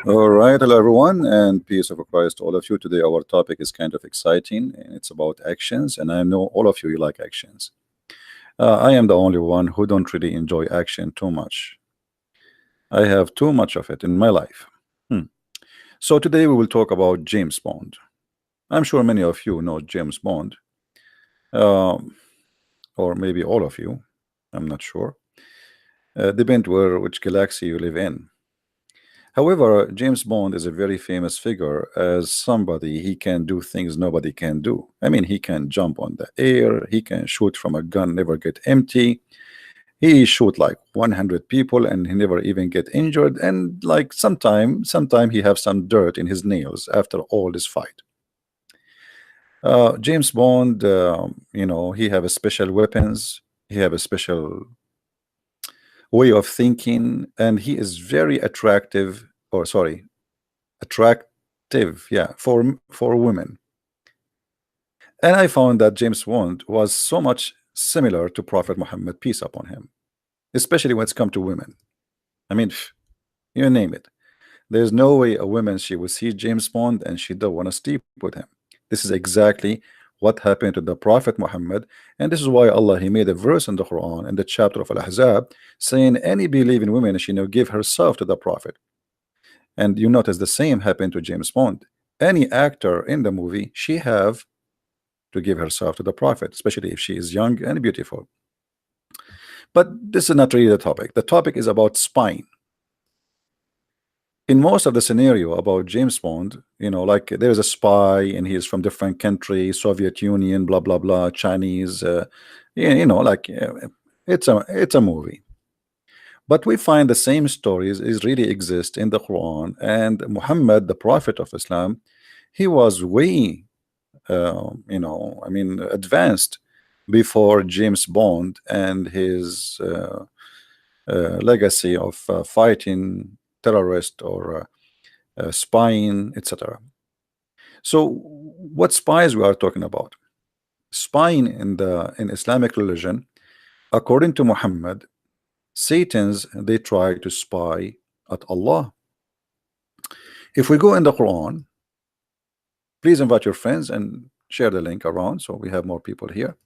All right, hello everyone, and peace of Christ to all of you. Today, our topic is kind of exciting, and it's about actions. And I know all of you like actions. I am the only one who don't really enjoy action too much. I have too much of it in my life. Hmm. So today we will talk about James Bond. I'm sure many of you know James Bond, um, or maybe all of you. I'm not sure. Depend where which galaxy you live in. However, James Bond is a very famous figure as somebody he can do things nobody can do. I mean, he can jump on the air, he can shoot from a gun, never get empty. He shoot like 100 people and he never even get injured. And like sometime he have some dirt in his nails after all this fight. James Bond, he have a special weapons. He have a special way of thinking, and he is very attractive, or sorry, attractive, yeah, for women. And I found that James Bond was so much similar to Prophet Muhammad, peace upon him, especially when it's come to women. I mean, you name it. There's no way a woman she will see James Bond and she don't want to sleep with him. This is exactly what happened to the Prophet Muhammad, and this is why Allah He made a verse in the Quran in the chapter of Al-Ahzab saying any believing woman she give herself to the Prophet. And you notice the same happened to James Bond. Any actor in the movie, she have to give herself to the Prophet, especially if she is young and beautiful. But this is not really the topic. The topic is about spying. In most of the scenario about James Bond, like there's a spy and he's from different country, Soviet Union, blah blah blah, Chinese, like it's a movie. But we find the same stories is really exist in the Quran, and Muhammad, the Prophet of Islam, he was way, advanced before James Bond and his legacy of fighting terrorist or spying, etc. So, what spies we are talking about? Spying in Islamic religion, according to Muhammad, Satan's they try to spy at Allah. If we go in the Quran, please invite your friends and share the link around so we have more people here.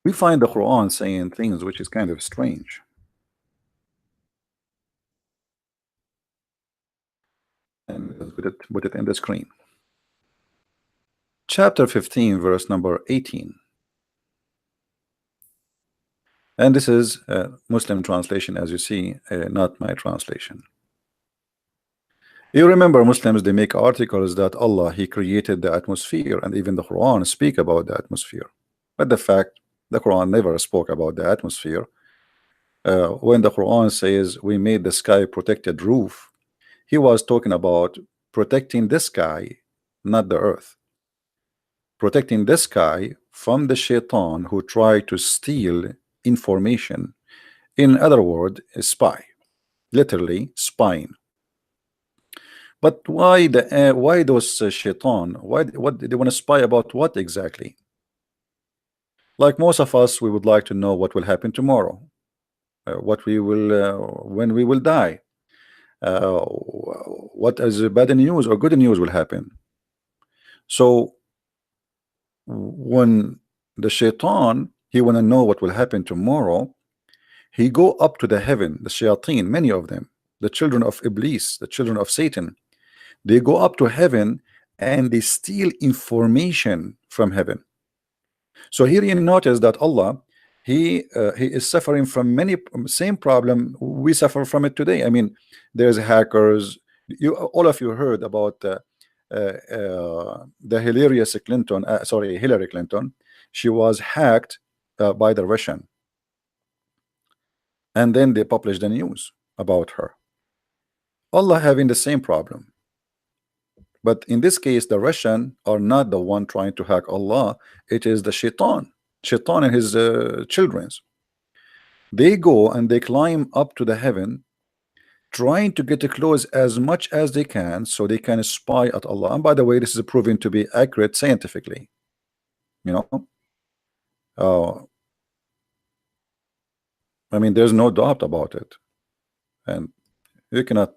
We find the Quran saying things which is kind of strange. And let's put it in the screen. Chapter 15, verse number 18. And this is a Muslim translation, as you see, not my translation. You remember Muslims, they make articles that Allah, He created the atmosphere, and even the Quran speak about the atmosphere. But the fact, the Quran never spoke about the atmosphere. When the Quran says we made the sky protected roof, He was talking about protecting the sky, not the earth. Protecting the sky from the shaitan who try to steal information. In other words, a spy, literally spying. But why those shaitan? What they want to spy about? What exactly? Like most of us, we would like to know what will happen tomorrow, what we will when we will die, what is bad news or good news will happen. So when the shaitan he want to know what will happen tomorrow, he go up to the heaven. The shayateen, many of them, the children of Iblis, the children of Satan, they go up to heaven and they steal information from heaven. So here you notice that Allah, he is suffering from many same problem we suffer from it today. I mean, there's hackers. All of you heard about the Hillary Clinton. She was hacked by the Russian, and then they published the news about her. Allah having the same problem. But in this case, the Russian are not the one trying to hack Allah. It is the shaitan and his children's. They go and they climb up to the heaven, trying to get close as much as they can so they can spy at Allah. And by the way, this is proven to be accurate scientifically. You know, uh, I mean, there's no doubt about it, and you cannot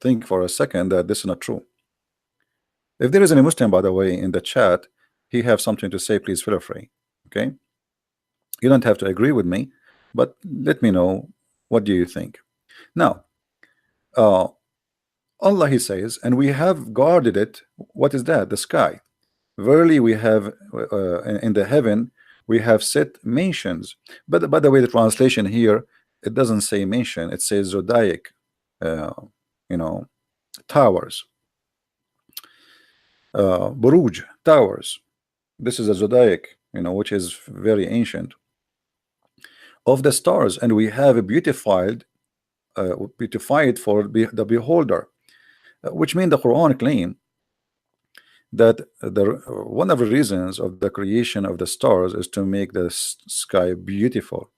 think for a second that this is not true. If there is any Muslim, by the way, in the chat, he have something to say, please feel free. Okay, you don't have to agree with me, but let me know what do you think. Now, uh, Allah, he says, and we have guarded it. What is that? The sky. Verily, we have in the heaven we have set mentions. But by the way, the translation here, it doesn't say mention. It says zodiac, uh, you know, towers, buruj, towers. This is a zodiac, which is very ancient of the stars, and we have beautified for the beholder, which means the Quran claim that one of the reasons of the creation of the stars is to make the sky beautiful.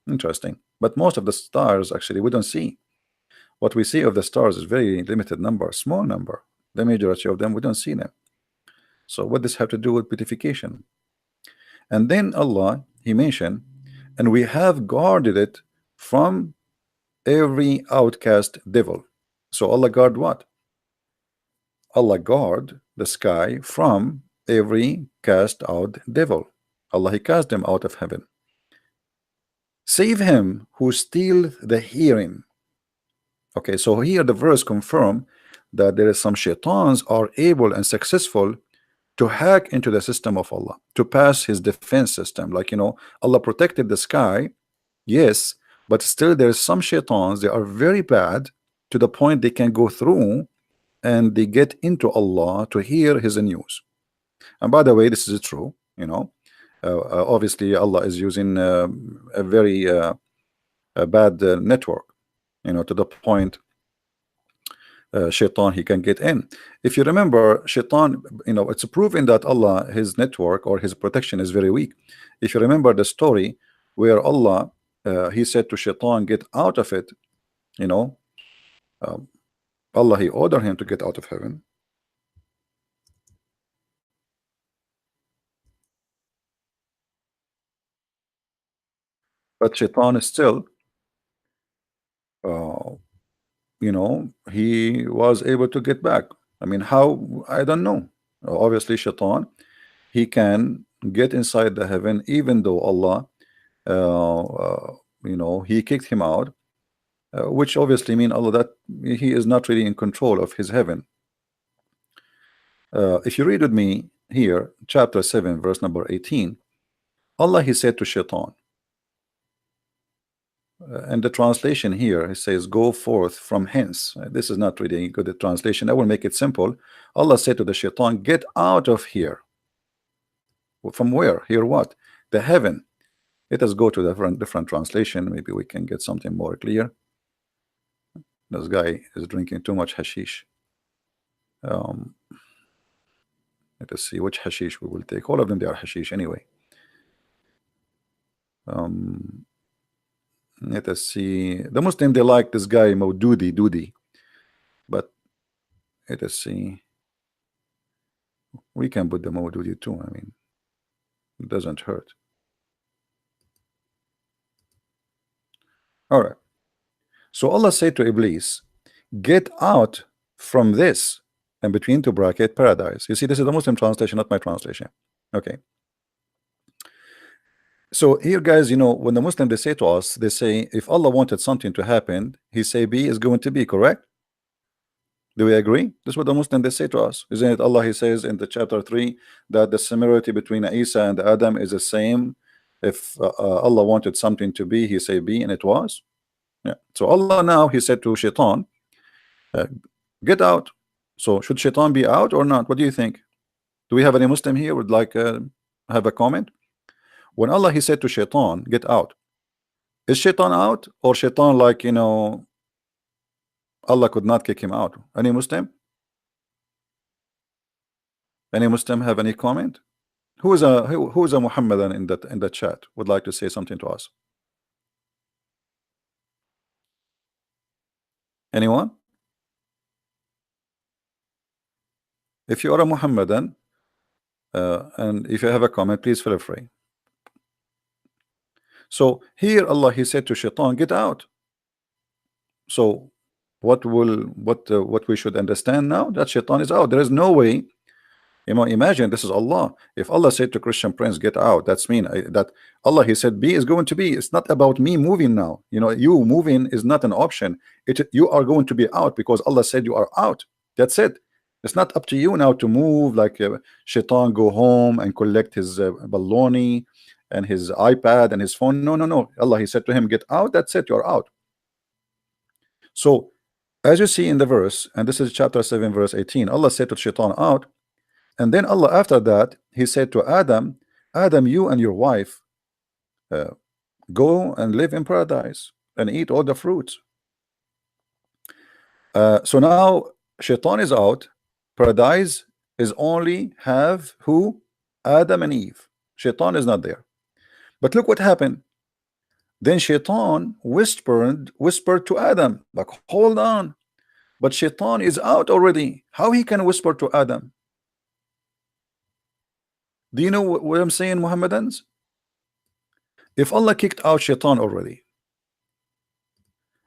Interesting. But most of the stars actually we don't see. What we see of the stars is very limited number, small number. The majority of them we don't see them. So what does have to do with beautification? And then Allah, he mentioned, and we have guarded it from every outcast devil. So Allah guard what? Allah guard the sky from every cast out devil. Allah, he cast them out of heaven. Save him who steal the hearing. Okay, so here the verse confirm that there is some shaitans are able and successful to hack into the system of Allah, to pass his defense system. Like, Allah protected the sky, yes, but still there's some shaitans, they are very bad to the point they can go through and they get into Allah to hear his news. And by the way, this is true, obviously Allah is using a very bad network, to the point shaitan he can get in. If you remember, shaitan, it's proven that Allah, his network or his protection is very weak. If you remember the story where Allah he said to shaitan, get out of it, Allah, he ordered him to get out of heaven. But shaitan is still he was able to get back. I mean, how? I don't know. Obviously shaitan, he can get inside the heaven even though Allah he kicked him out, which obviously mean Allah that he is not really in control of his heaven. If you read with me here, chapter 7 verse number 18, Allah, he said to shaitan, and the translation here, it says, go forth from hence. This is not really a good translation. I will make it simple. Allah said to the shaitan, get out of here. From where? Here what? The heaven. Let us go to different translation. Maybe we can get something more clear. This guy is drinking too much hashish. Let us see which hashish we will take. All of them, they are hashish anyway. Let us see. The Muslim, they like this guy Dudi, but let us see. We can put the Maududi too. I mean, it doesn't hurt. All right. So Allah said to Iblis, get out from this, and between two bracket paradise. You see, this is the Muslim translation, not my translation. Okay. So here, guys, when the Muslim, they say to us, they say, if Allah wanted something to happen, he say B is going to be, correct? Do we agree? This is what the Muslim, they say to us. Isn't it Allah, he says in the chapter 3 that the similarity between Isa and Adam is the same. If Allah wanted something to be, he say be, and it was. Yeah. So Allah now, he said to shaitan, get out. So should shaitan be out or not? What do you think? Do we have any Muslim here would like have a comment? When Allah, he said to shaitan, get out, is shaitan out, or shaitan, like, Allah could not kick him out? Any Muslim? Any Muslim have any comment? Who is a Muhammadan in that chat would like to say something to us? Anyone? If you are a Muhammadan and if you have a comment, please feel free. So here Allah he said to Shaitan, get out. So what we should understand now, that Shaitan is out. There is no way. Imagine this is Allah. If Allah said to Christian Prince, get out, that's mean that Allah he said be is going to be. It's not about me moving now. You moving is not an option. You are going to be out because Allah said you are out. That's it. It's not up to you now to move like Shaitan go home and collect his baloney and his iPad and his phone. No, no, no. Allah he said to him, get out. That's it. You're out. So as you see in the verse, and this is chapter 7 verse 18, Allah said to Shaitan, out. And then Allah after that he said to Adam, Adam, you and your wife go and live in paradise and eat all the fruits. So now Shaitan is out. Paradise is only have who? Adam and Eve. Shaitan is not there. But look what happened. Then Shaitan whispered to Adam, like, hold on. But Shaitan is out already. How he can whisper to Adam? Do you know what I'm saying, Muhammadans? If Allah kicked out Shaitan already,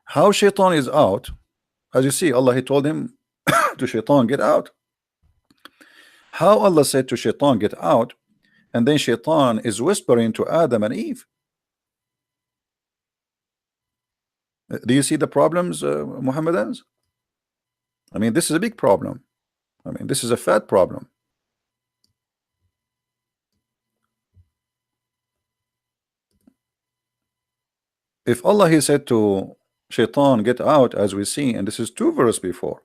how Shaitan is out? As you see, Allah he told him to Shaitan, get out. How Allah said to Shaitan, get out, and then Shaitan is whispering to Adam and Eve. Do you see the problems, Muhammadans? I mean, this is a big problem. I mean, this is a fat problem. If Allah he said to Shaitan, get out, as we see, and this is 2 verses before,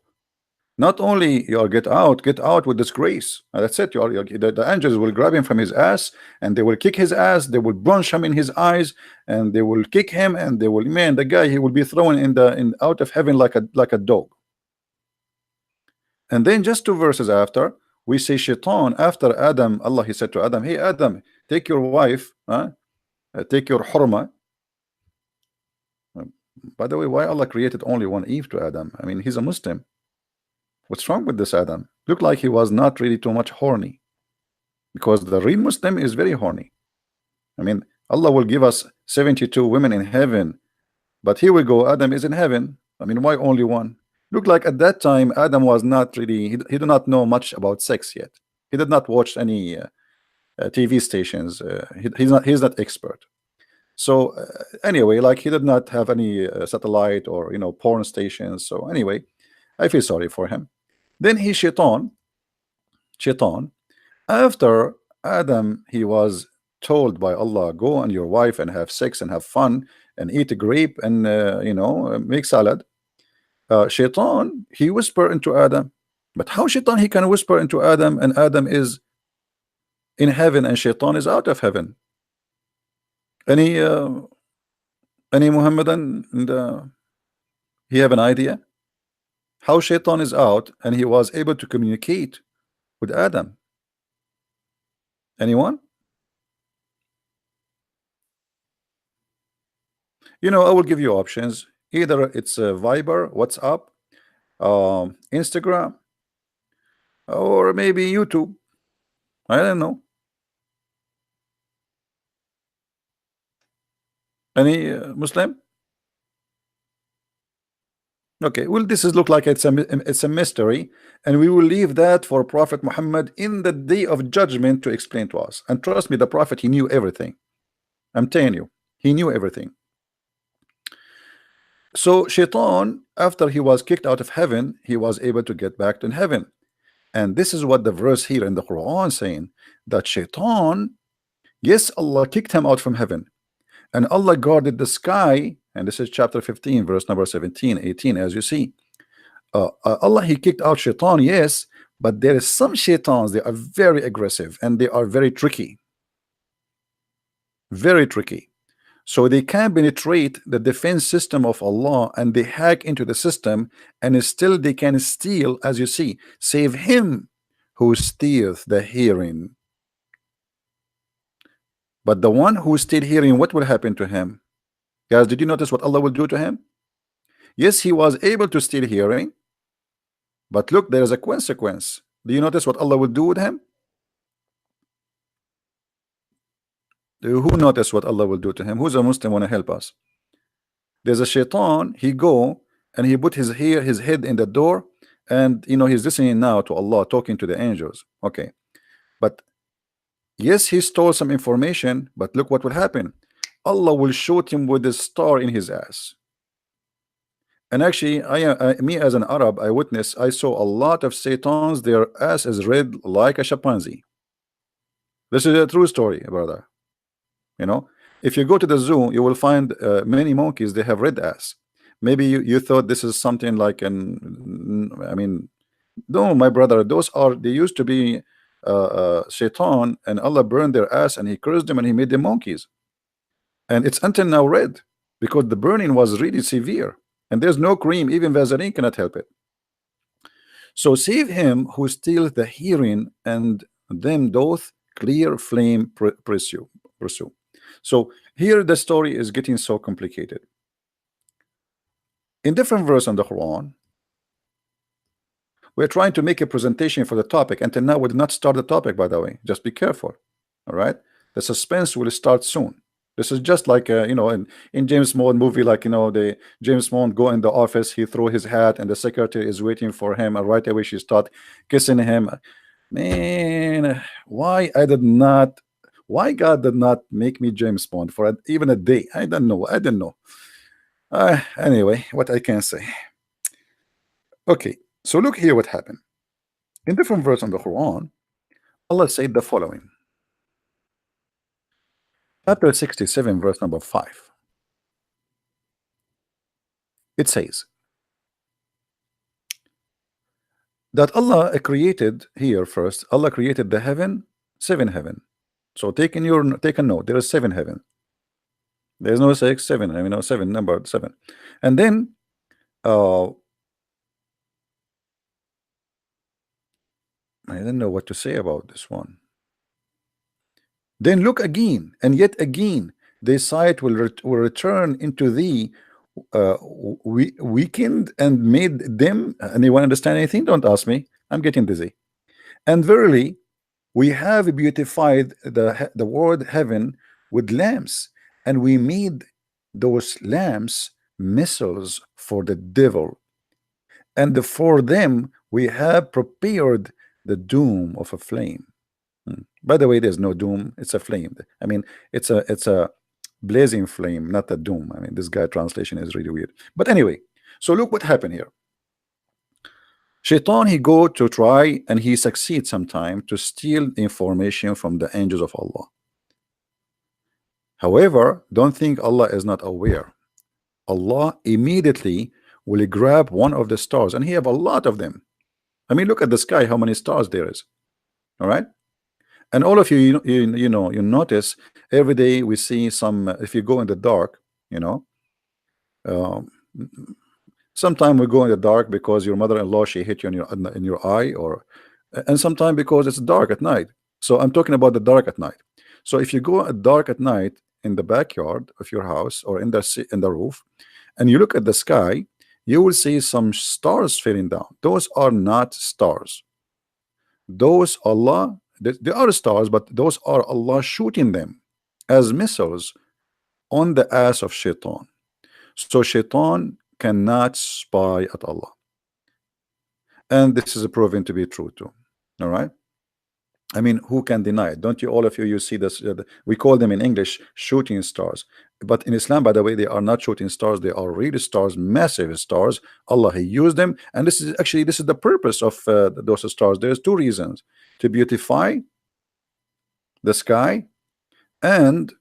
not only you are get out with disgrace. That's it. The angels will grab him from his ass and they will kick his ass. They will plunge him in his eyes and they will kick him and they will, man, the guy, he will be thrown out of heaven like a dog. And then just 2 verses after, we see Shaitan after Adam. Allah he said to Adam, hey Adam, take your wife, take your hurma. By the way, why Allah created only one Eve to Adam? I mean, he's a Muslim. What's wrong with this Adam? Looked like he was not really too much horny, because the real Muslim is very horny. I mean, Allah will give us 72 women in heaven, but here we go, Adam is in heaven. I mean, why only one? Look like at that time Adam was not really, he did not know much about sex yet. He did not watch any TV stations. He's not expert. So anyway, like he did not have any satellite or porn stations. So anyway, I feel sorry for him. Then he Shaitan, after Adam, he was told by Allah, go and your wife and have sex and have fun and eat a grape and make salad. Shaitan, he whispered into Adam. But how Shaitan he can whisper into Adam and Adam is in heaven and Shaitan is out of heaven? Any Muhammadan, and he have an idea how Shaitan is out and he was able to communicate with Adam? Anyone? I will give you options. Either it's Viber, WhatsApp, Instagram, or maybe YouTube. I don't know. Any Muslim? Okay, well, this is look like it's a mystery, and we will leave that for Prophet Muhammad in the day of judgment to explain to us. And trust me, the Prophet, he knew everything. I'm telling you, he knew everything. So Shaitan, after he was kicked out of heaven, he was able to get back to heaven. And this is what the verse here in the Quran saying, that Shaitan, yes, Allah kicked him out from heaven, and Allah guarded the sky. And this is chapter 15 verse number 17, 18, as you see. Allah he kicked out Shaitan, yes, but there is some Shaitans, they are very aggressive and they are very tricky, very tricky. So they can penetrate the defense system of Allah and they hack into the system, and still they can steal, as you see, save him who steals the hearing. But the one who steals hearing, what will happen to him? Guys, did you notice what Allah will do to him? Yes, he was able to steal hearing, but look, there is a consequence. Do you notice what Allah will do with him? Who notice what Allah will do to him? Who's a Muslim want to help us? There's a shaitan. He go and he put his head in the door, and he's listening now to Allah talking to the angels. Okay, but yes, he stole some information, but look what will happen. Allah will shoot him with a star in his ass. And actually, me as an Arab, I saw a lot of Satans, their ass is red like a chimpanzee. This is a true story, brother. If you go to the zoo, you will find many monkeys, they have red ass. Maybe you thought this is something like no, my brother, they used to be Shaitan, and Allah burned their ass and he cursed them and he made them monkeys. And it's until now red because the burning was really severe. And there's no cream, even Vaseline cannot help it. So save him who steals the hearing, and them doth clear flame pursue. So here the story is getting so complicated. In different verse on the Quran, we're trying to make a presentation for the topic. Until now, we did not start the topic, by the way. Just be careful. All right, the suspense will start soon. This is just like in James Bond movie, like the James Bond go in the office, he throw his hat, and the secretary is waiting for him, and right away she start kissing him. Man, why God did not make me James Bond for even a day? I don't know. Anyway, what I can say. Okay, so look here what happened. In different verse on the Quran, Allah said the following. Chapter 67, verse number 5. It says that Allah created here first. Allah created the heaven, 7 heaven. So take a note. There is 7 heaven. There's no 6, 7. 7, number 7. And then I don't know what to say about this one. Then look again, and yet again, the sight will return into thee, weakened and made them. Anyone understand anything? Don't ask me. I'm getting dizzy. And verily, we have beautified the word heaven with lamps, and we made those lamps missiles for the devil, and for them we have prepared the doom of a flame. By the way, there's no doom, it's a flame. I mean, it's a blazing flame, not a doom. I mean, this guy translation is really weird. But anyway, so look what happened here. Shaitan, he go to try, and he succeeds sometime to steal information from the angels of Allah. However, don't think Allah is not aware. Allah immediately will grab one of the stars, and he have a lot of them. I mean, look at the sky, how many stars there is. All right. And all of you, you notice every day we see some. If you go in the dark, sometimes we go in the dark because your mother-in-law, she hit you in your eye, and sometimes because it's dark at night. So I'm talking about the dark at night. So if you go at dark at night in the backyard of your house or in the roof, and you look at the sky, you will see some stars falling down. Those are not stars. Those they are stars, but those are Allah shooting them as missiles on the ass of Shaitan. So Shaitan cannot spy at Allah, and this is proven to be true too. All right, I mean, who can deny it? Don't you, all of you see this? We call them in English shooting stars, but in Islam, by the way, they are not shooting stars. They are real stars, massive stars. Allah, he used them, and this is the purpose of those stars. There's 2 reasons: to beautify the sky and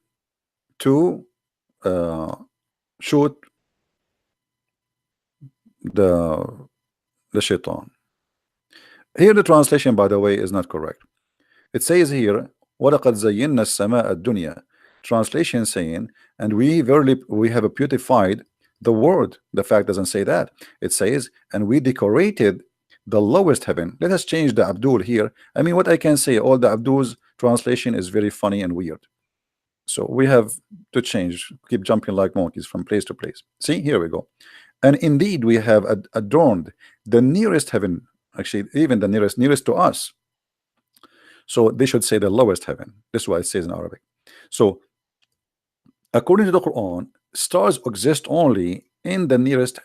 to shoot the Shaitan. Here the translation, by the way, is not correct. It says here, وَلَقَدْ زَيِّنَّا السَّمَاءَ الدُّنْيَا. Translation saying, and we have beautified the word. The fact doesn't say that. It says, and we decorated the lowest heaven. Let us change the Abdul here. I mean, what I can say, all the Abdul's translation is very funny and weird. So we have to change, keep jumping like monkeys from place to place. See, here we go. And indeed, we have adorned the nearest heaven, actually, even the nearest to us. So they should say the lowest heaven. This is what it says in Arabic. So According to the Quran, stars exist only in the nearest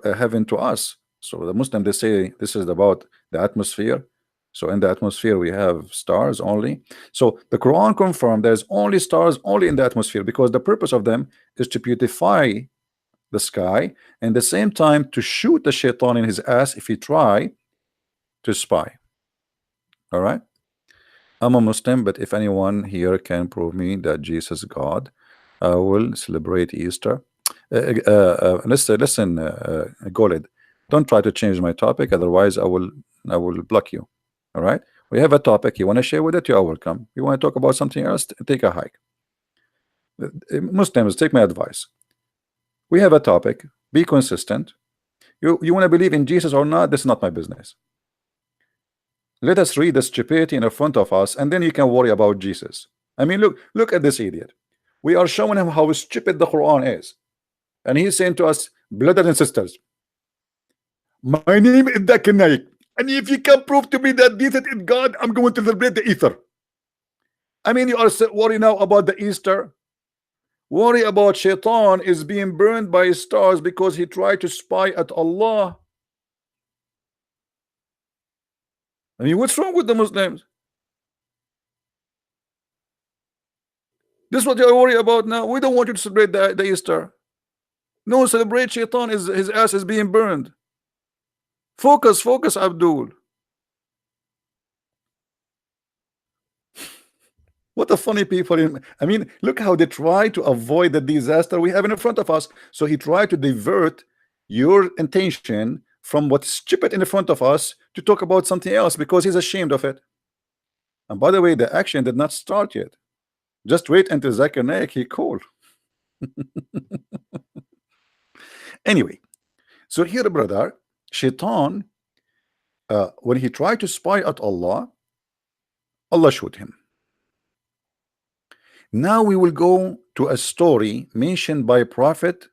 heaven to us. So the Muslim, they say this is about the atmosphere. So in the atmosphere we have stars only. So the Quran confirmed there's only stars only in the atmosphere, because the purpose of them is to beautify the sky, and at the same time to shoot the shaitan in his ass if he try to spy. All right, I'm a Muslim, but if anyone here can prove me that Jesus is God, I will celebrate Easter. Listen, Golid, don't try to change my topic, otherwise I will block you. All right, we have a topic. You want to share with it, you are welcome. You want to talk about something else, take a hike. Muslims, take my advice. We have a topic. Be consistent. You want to believe in Jesus or not? This is not my business. Let us read the stupidity in front of us, and then you can worry about Jesus. I mean, look at this idiot. We are showing him how stupid the Quran is, and he's saying to us, brothers and sisters, my name is Zakir Naik, and if you can prove to me that Jesus is God, I'm going to celebrate the Easter. I mean, you are worried now about the Easter. Worry about Shaitan is being burned by stars because he tried to spy at Allah. I mean, what's wrong with the Muslims? This is what you're worried about now. We don't want you to celebrate the Easter. No, celebrate Shaitan, his ass is being burned. Focus, Abdul. What a funny people. I mean, look how they try to avoid the disaster we have in front of us. So he tried to divert your attention from what's stupid in front of us to talk about something else because he's ashamed of it. And by the way, the action did not start yet. Just wait until Zakir Naik he called. Anyway, so here, brother, Shaitan, when he tried to spy at Allah, Allah showed him. Now we will go to a story mentioned by Prophet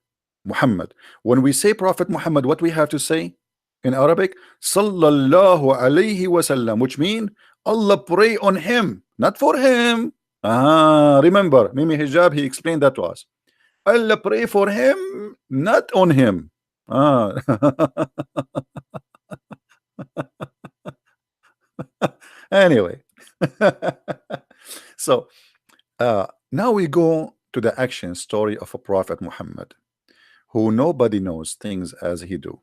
Muhammad. When we say Prophet Muhammad, what we have to say in Arabic? Sallallahu alayhi wasallam, which means Allah pray on him, not for him. Remember, Mimi Hijab, he explained that to us. Allah pray for him, not on him. Anyway, so now we go to the action story of a Prophet Muhammad, who nobody knows things as he do.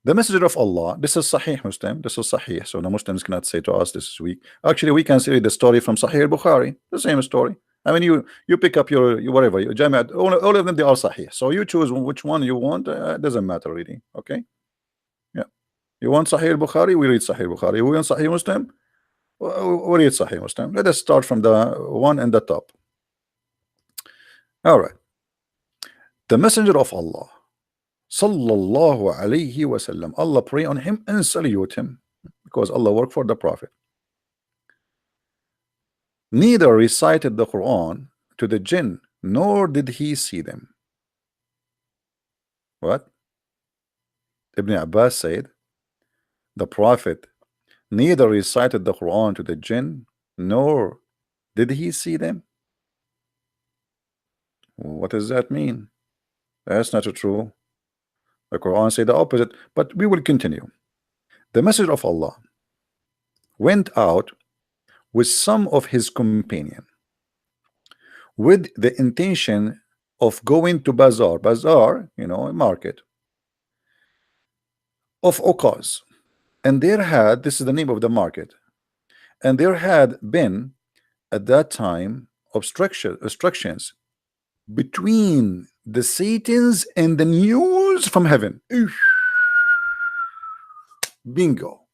The messenger of Allah, this is Sahih Muslim, this is Sahih, so the Muslims cannot say to us this is weak. Actually, we can see the story from Sahih Bukhari, the same story. I mean, you pick up your whatever, your Jamiat, all of them, they are Sahih. So you choose which one you want, doesn't matter really, okay? Yeah. You want Sahih Bukhari, we read Sahih Bukhari. You want Sahih Muslim, we read Sahih Muslim. Let us start from the one in the top. All right. The messenger of Allah, Sallallahu alayhi wasallam, Allah pray on him and salute him, because Allah worked for the Prophet. Neither recited the Quran to the jinn, nor did he see them. What? Ibn Abbas said, the Prophet neither recited the Quran to the jinn, nor did he see them. What does that mean? That's not true. The Quran said the opposite, but we will continue. The messenger of Allah went out with some of his companion with the intention of going to bazaar, you know, a market of Uqaz, and there had, this is the name of the market, and there had been at that time obstructions between the Satans and the news from heaven. Bingo.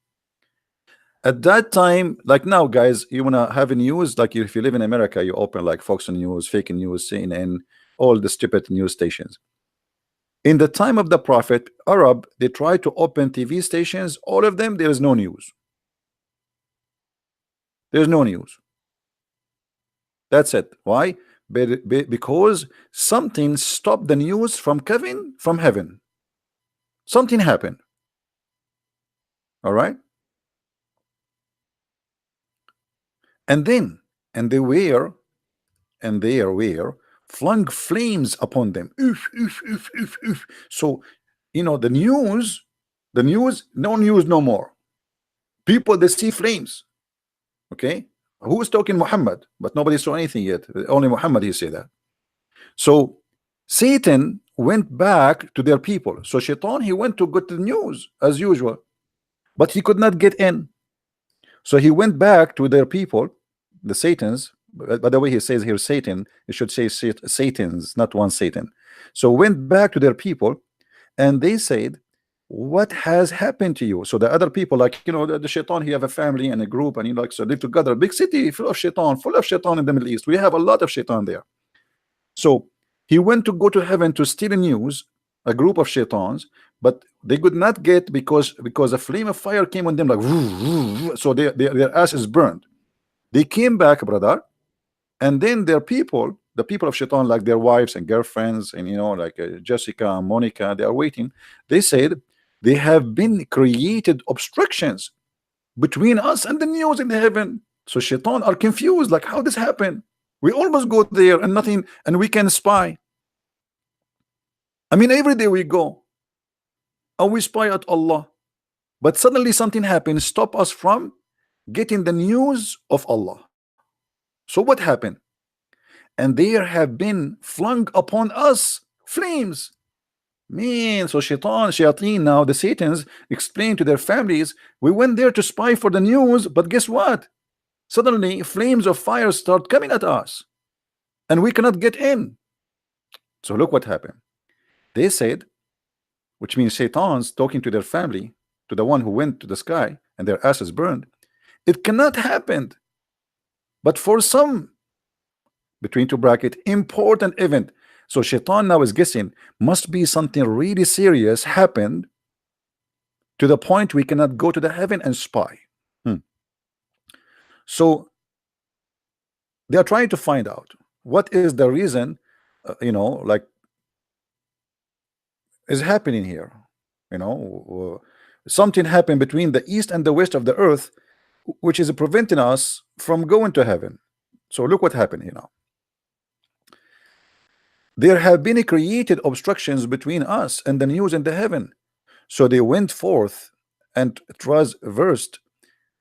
At that time, like now, guys, you wanna have a news, like if you live in America, you open like Fox News, fake news, CNN, all the stupid news stations. In the time of the Prophet, Arab, they tried to open TV stations, all of them, there is no news. There's no news. That's it. Why? Because something stopped the news from coming from heaven. Something happened. All right. And then, and they were flung flames upon them. Oof, oof, oof, oof, oof. So, the news, no news no more. People, they see flames. Okay, who is talking? Muhammad, but nobody saw anything yet. Only Muhammad he say that. So Satan went back to their people. So Shaitan, he went to get the news as usual, but he could not get in. So he went back to their people, the Satans. By the way, he says here Satan. It should say Satans, not one Satan. So went back to their people, and they said, what has happened to you? So the other people, like, the Shaitan, he have a family and a group, and so live together. Big city full of Shaitan in the Middle East. We have a lot of Shaitan there. So he went to go to heaven to steal news, a group of Shaitans, but they could not get because a flame of fire came on them, like so their ass is burned. They came back, brother, and then their people, the people of Shaitan, like their wives and girlfriends, and like Jessica and Monica, they are waiting. They said they have been created obstructions between us and the news in heaven. So Shaitan are confused, like, how this happened? We almost go there and nothing, and we can spy. I mean, every day we go and we spy at Allah, but suddenly something happens, stop us from getting the news of Allah. So what happened? And there have been flung upon us flames. Man, so shayateen now, the Satans explain to their families, we went there to spy for the news, but guess what? Suddenly flames of fire start coming at us, and we cannot get in. So look what happened. They said, which means Shaitans talking to their family, to the one who went to the sky and their asses burned, it cannot happen. But for some, between two bracket, important event. So Shaitan now is guessing, must be something really serious happened to the point we cannot go to the heaven and spy. So they are trying to find out what is the reason, like, is happening here. Something happened between the east and the west of the earth, which is preventing us from going to heaven. So look what happened here now. There have been created obstructions between us and the news in the heaven. So they went forth and traversed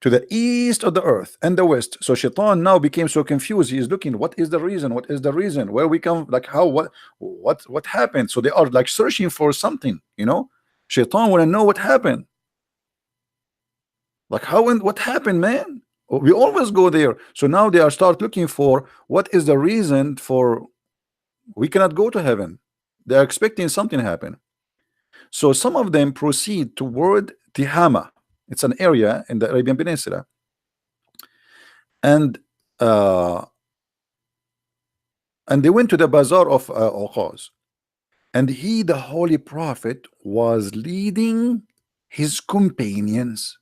to the east of the earth and the west. So Shaitan now became so confused. He is looking, what is the reason? What is the reason? Where we come, like, how, what happened? So they are like searching for something, Shaitan want to know what happened. Like, how and what happened, man? We always go there. So now they are start looking for what is the reason for we cannot go to heaven. They are expecting something happen. So some of them proceed toward Tihama. It's an area in the Arabian Peninsula, and they went to the bazaar of Uqaz, and he, the Holy Prophet, was leading his companions.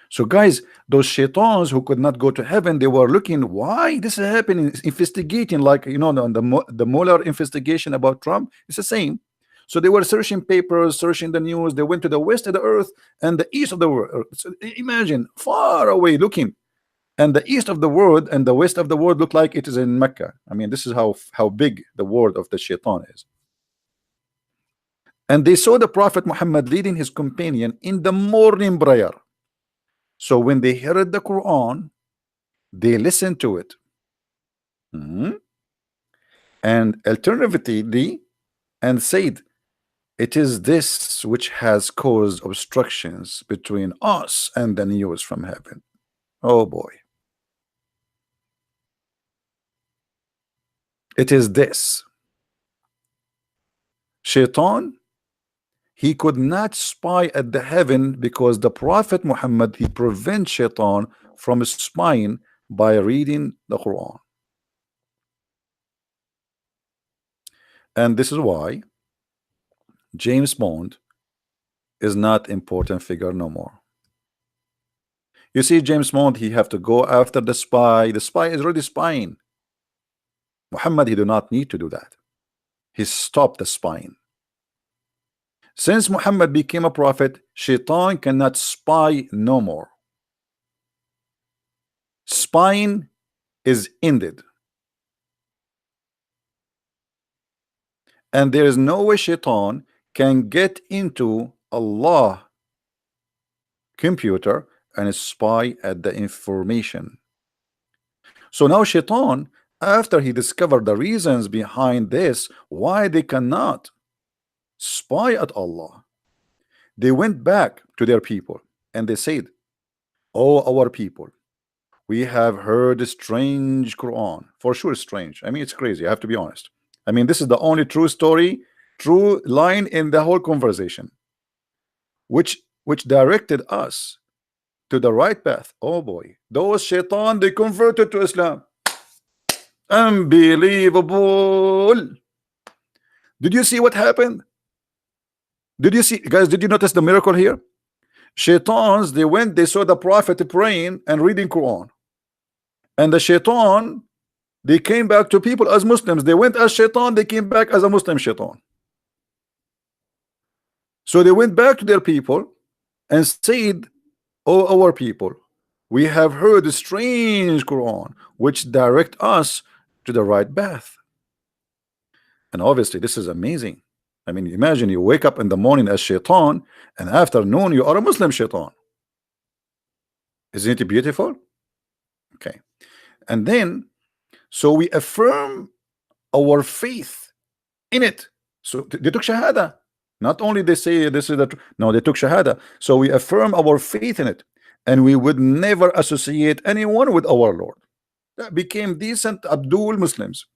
So guys, those shaitans who could not go to heaven, they were looking, why this is happening, investigating, like, the Mueller investigation about Trump. It's the same. So they were searching papers, searching the news. They went to the west of the earth and the east of the world. So imagine, far away looking, and the east of the world and the west of the world look like it is in Mecca. I mean, this is how big the world of the shaitan is. And they saw the Prophet Muhammad leading his companion in the morning prayer. So when they heard the Quran, they listened to it. And alternatively, and said, it is this which has caused obstructions between us and the news from heaven. Oh boy. It is this. Shaitan, he could not spy at the heaven because the Prophet Muhammad, he prevents Shaitan from spying by reading the Quran. And this is why James Bond is not important figure no more. You see, James Bond, he have to go after the spy. The spy is already spying. Muhammad, he do not need to do that. He stopped the spying. Since Muhammad became a prophet, Shaitan cannot spy no more. Spying is ended. and there is no way shaitan can get into Allah computer and spy at the information. So now shaitan, after he discovered the reasons behind this, why they cannot spy at Allah, they went back to their people and they said, "Oh, our people, we have heard a strange Quran." For sure strange. I mean, it's crazy, I have to be honest. I mean, this is the only true story, true line in the whole conversation, which directed us to the right path. Oh boy, those shaitan, they converted to Islam. Unbelievable. Did you see what happened? Did you see, guys, did you notice the miracle here? Shaitans, they went, they saw the prophet praying and reading Quran, and the shaitan, they came back to people as Muslims. They went as shaitan, they came back as a Muslim shaitan. So they went back to their people and said, "Oh, our people, we have heard a strange Quran which direct us to the right path." And obviously this is amazing. I mean, imagine you wake up in the morning as shaitan, and afternoon you are a Muslim shaitan. Isn't it beautiful? Okay. And then, so we affirm our faith in it. So they took shahada. Not only they say this is the no, they took shahada. So we affirm our faith in it, and we would never associate anyone with our Lord. That became decent Abdul Muslims.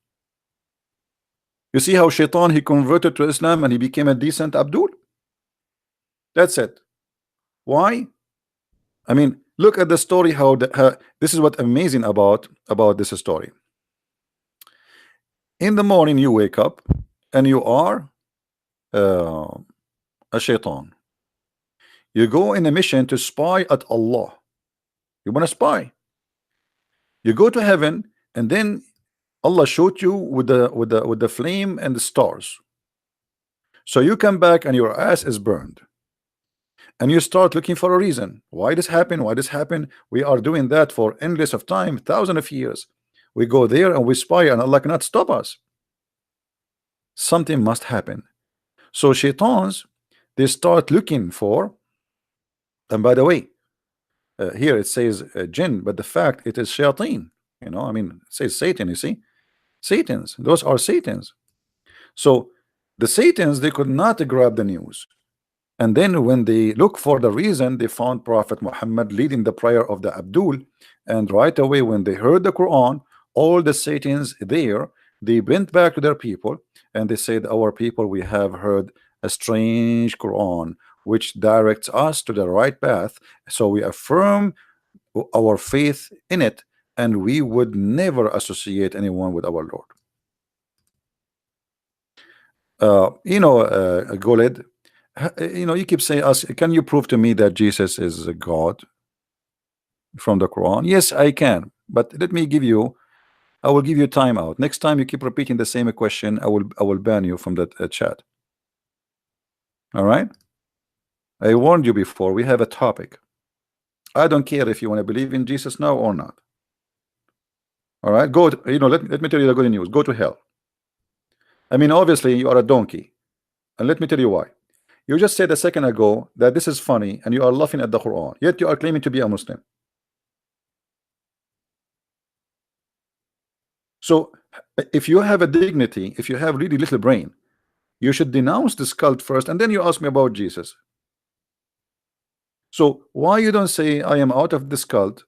You see how shaitan, he converted to Islam and he became a decent Abdul. That's it. Why? I mean, look at the story. How this is what amazing about this story. In the morning you wake up and you are a shaitan. You go in a mission to spy at Allah. You want to spy. You go to heaven, and then Allah showed you with the flame and the stars. So you come back and your ass is burned, and you start looking for a reason. Why this happened? Why this happened? We are doing that for endless of time, thousands of years. We go there and we spy, and Allah cannot stop us. Something must happen. So shaitans, they start looking for, and by the way, here it says jinn, but the fact it is shayateen. You know, I mean, it says Satan. You see, Satans. Those are Satans. So the Satans, they could not grab the news. And then when they look for the reason, they found Prophet Muhammad leading the prayer of the Abdul. And right away, when they heard the Quran, all the Satans there, they went back to their people and they said, "Our people, we have heard a strange Quran which directs us to the right path. So we affirm our faith in it, and we would never associate anyone with our Lord." Goled, you keep saying us, "Can you prove to me that Jesus is a God from the Quran?" Yes, I can, but let me give you, I will give you time out. Next time you keep repeating the same question, I will ban you from that chat. All right, I warned you before. We have a topic. I don't care if you want to believe in Jesus now or not. All right, go to, let me tell you the good news. Go to hell. I mean, obviously you are a donkey, and let me tell you why. You just said a second ago that this is funny and you are laughing at the Quran, yet you are claiming to be a Muslim. So if you have a dignity, if you have really little brain, you should denounce this cult first, and then you ask me about Jesus. So why you don't say I am out of this cult,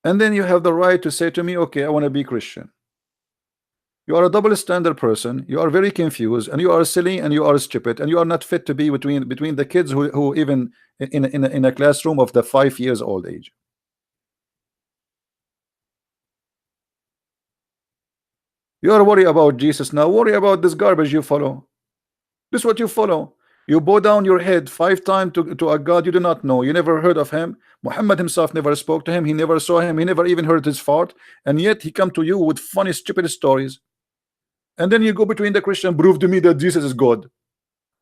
and then you have the right to say to me, okay, I want to be Christian? You are a double standard person. You are very confused, and you are silly, and you are stupid, and you are not fit to be between the kids who even in a classroom of the 5 years old age. You are worried about Jesus now. Worry about this garbage you follow. This is what you follow. You bow down your head 5 times to a God you do not know. You never heard of him. Muhammad himself never spoke to him. He never saw him. He never even heard his fart. And yet he come to you with funny, stupid stories. And then you go between the Christian, prove to me that Jesus is God.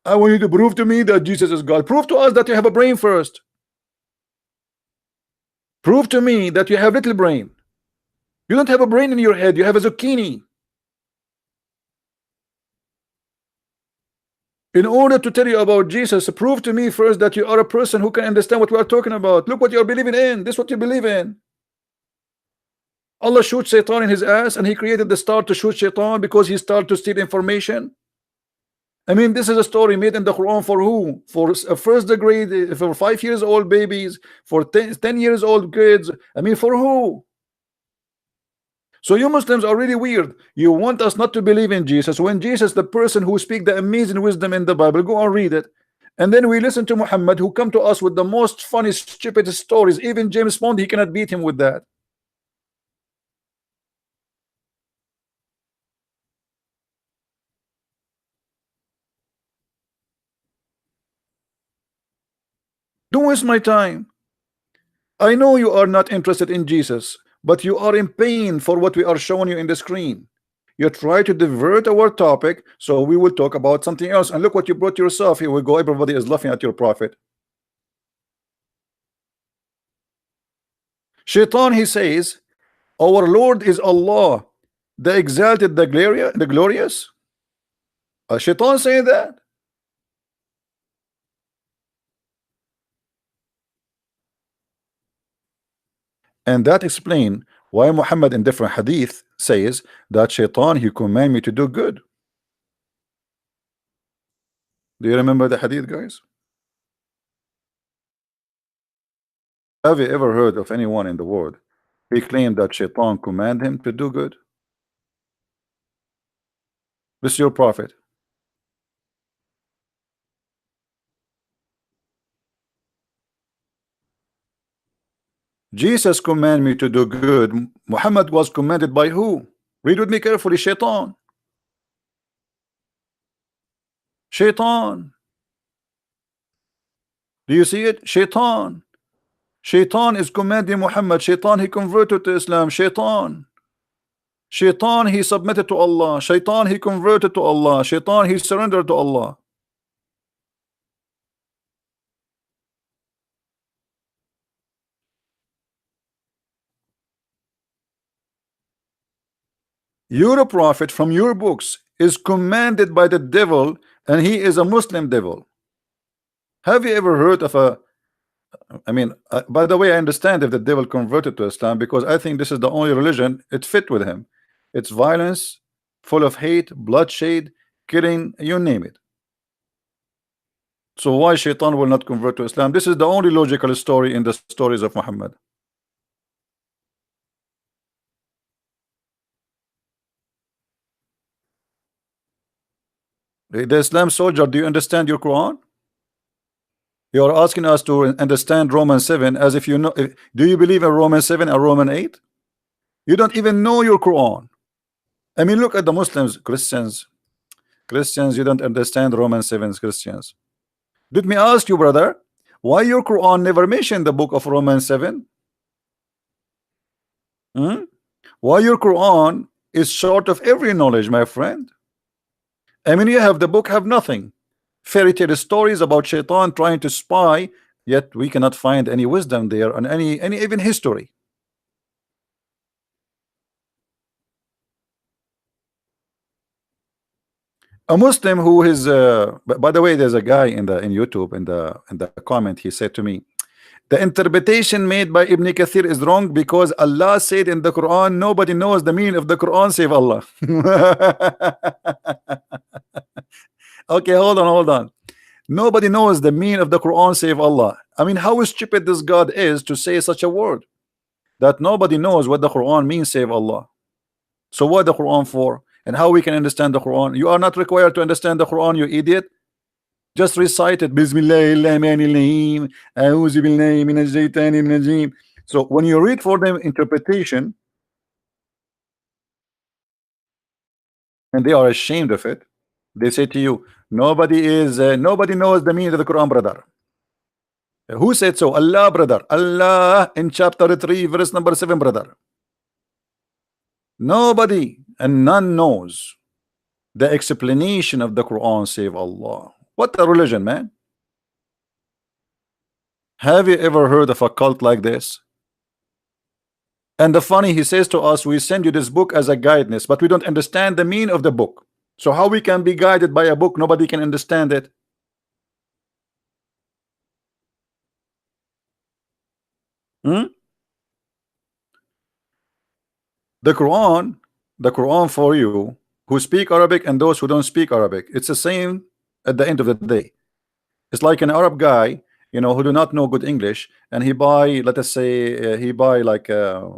I want you to prove to me that Jesus is God. Prove to us that you have a brain first. Prove to me that you have little brain. You don't have a brain in your head. You have a zucchini. In order to tell you about Jesus, prove to me first that you are a person who can understand what we are talking about. Look what you are believing in. This is what you believe in. Allah shoots Shaitan in his ass, and he created the star to shoot Shaitan because he started to steal information. I mean, this is a story made in the Quran for who? For a first degree, for 5 years old babies, for 10 years old kids. I mean, for who? So you Muslims are really weird. You want us not to believe in Jesus when Jesus, the person who speak the amazing wisdom in the Bible, go and read it. And then we listen to Muhammad, who come to us with the most funny, stupid stories. Even James Bond, he cannot beat him with that. Don't waste my time. I know you are not interested in Jesus, but you are in pain for what we are showing you in the screen. You try to divert our topic, so we will talk about something else. And look what you brought yourself. Here we go. Everybody is laughing at your prophet. Shaitan, he says, our Lord is Allah, the exalted, the glorious. Shaitan saying that. And that explain why Muhammad in different hadith says that Shaitan, he command me to do good. Do you remember the hadith, guys? Have you ever heard of anyone in the world he claimed that Shaitan command him to do good? This is your prophet. Jesus command me to do good. Muhammad was commanded by who? Read with me carefully. Shaitan. Shaitan. Do you see it? Shaitan. Shaitan is commanding Muhammad. Shaitan, he converted to Islam. Shaitan. Shaitan, he submitted to Allah. Shaitan, he converted to Allah. Shaitan, he surrendered to Allah. Your prophet from your books is commanded by the devil, and he is a Muslim devil. Have you ever heard of a I mean, by the way, I understand if the devil converted to Islam, because I think this is the only religion it fit with him. It's violence, full of hate, bloodshed, killing, you name it. So why Shaitan will not convert to Islam? This is the only logical story in the stories of Muhammad. The Islam soldier, do you understand your Quran? You are asking us to understand Romans 7 as if you know. Do you believe in Romans 7 and Romans 8? You don't even know your Quran. I mean, look at the Muslims, Christians, you don't understand Romans 7, Christians. Let me ask you, brother, why your Quran never mentioned the book of Romans 7? Why your Quran is short of every knowledge, my friend? I mean, you have the book, have nothing. Fairy tale stories about Shaitan trying to spy, yet we cannot find any wisdom there on any even history. A Muslim who is by the way, there's a guy in YouTube in the comment, he said to me, the interpretation made by Ibn Kathir is wrong because Allah said in the Quran nobody knows the meaning of the Quran save Allah. Okay, hold on. Nobody knows the meaning of the Quran save Allah. I mean, how stupid this God is to say such a word, that nobody knows what the Quran means save Allah. So what the Quran for? And how we can understand the Quran? You are not required to understand the Quran, you idiot. Just recite it. Bismillahirrahmanirrahim. A'udhu billahi minash shaitanir rajim. So when you read for them interpretation, and they are ashamed of it, they say to you, nobody knows the meaning of the Quran, brother. Who said so? Allah, brother. Allah in chapter 3 verse number 7, brother. Nobody and none knows the explanation of the Quran save Allah. What a religion, man. Have you ever heard of a cult like this? And the funny, he says to us, we send you this book as a guidance, but we don't understand the meaning of the book. So how we can be guided by a book nobody can understand it? Hmm? The Quran, the Quran for you who speak Arabic and those who don't speak Arabic, it's the same at the end of the day. It's like an Arab guy, you know, who do not know good English, and he buy, let us say, he buy like a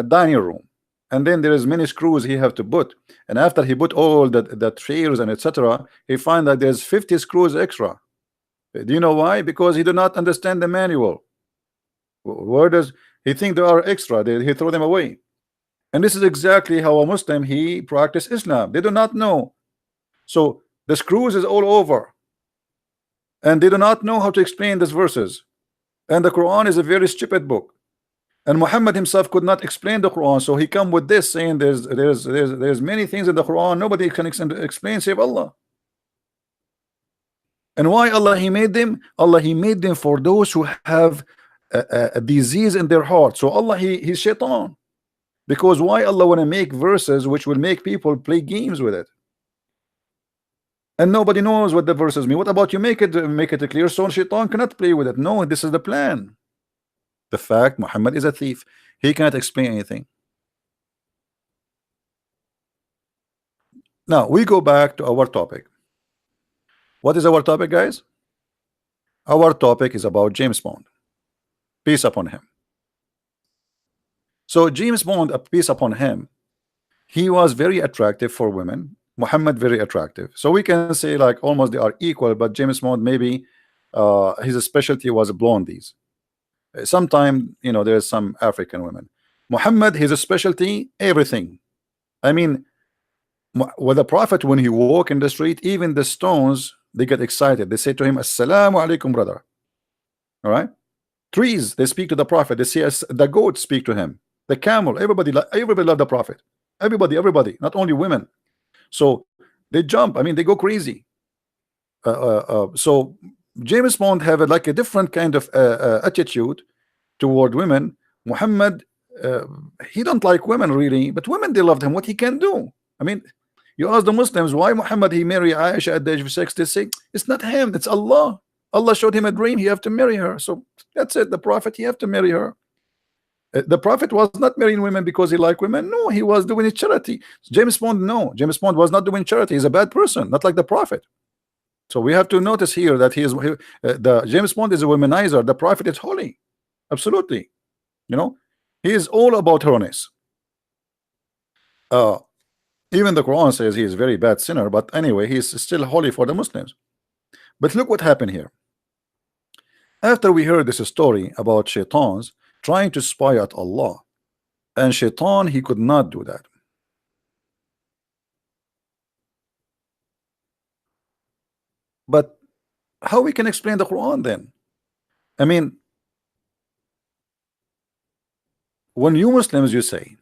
dining room, and then there is many screws he have to put, and after he put all the chairs and etc., he find that there's 50 screws extra. Do you know why? Because he do not understand the manual. Where does he think there are extra? He throw them away. And this is exactly how a Muslim he practice Islam. They do not know. So the screws is all over, and they do not know how to explain these verses. And the Quran is a very stupid book. And Muhammad himself could not explain the Quran, so he come with this saying there's many things in the Quran nobody can explain save Allah. And why Allah he made them? Allah he made them for those who have a disease in their heart. So Allah he's shaitan. Because why Allah want to make verses which will make people play games with it? And nobody knows what the verses mean. What about you make it clear so shaitan cannot play with it? No, this is the plan. The fact Muhammad is a thief. He cannot explain anything. Now we go back to our topic. What is our topic, guys? Our topic is about James Bond. Peace upon him. So James Bond, a peace upon him, he was very attractive for women. Muhammad very attractive. So we can say like almost they are equal, but James Bond maybe his specialty was blondies. Sometime, you know, there's some African women. Muhammad, his specialty, everything. I mean, with the Prophet, when he walk in the street, even the stones, they get excited. They say to him, Assalamu alaikum, brother. All right. Trees, they speak to the Prophet. They say the goats speak to him. The camel, everybody love the Prophet. Everybody, not only women. So they jump. I mean, they go crazy. So James Bond have like a different kind of attitude toward women. Muhammad, he don't like women really, but women they loved him. What he can do? I mean, you ask the Muslims why Muhammad he marry Aisha at the age of 6. They say it's not him, it's Allah. Allah showed him a dream. He have to marry her. So that's it. The Prophet he have to marry her. The Prophet was not marrying women because he liked women. No, he was doing it charity. James Bond, no, James Bond was not doing charity. He's a bad person, not like the Prophet. So we have to notice here that the James Bond is a womanizer. The Prophet is holy, absolutely. You know, he is all about holiness. Even the Quran says he is a very bad sinner, but anyway, he's still holy for the Muslims. But look what happened here. After we heard this story about shaitans trying to spy at Allah, and shaitan he could not do that. But how we can explain the Quran then? I mean, when you Muslims you say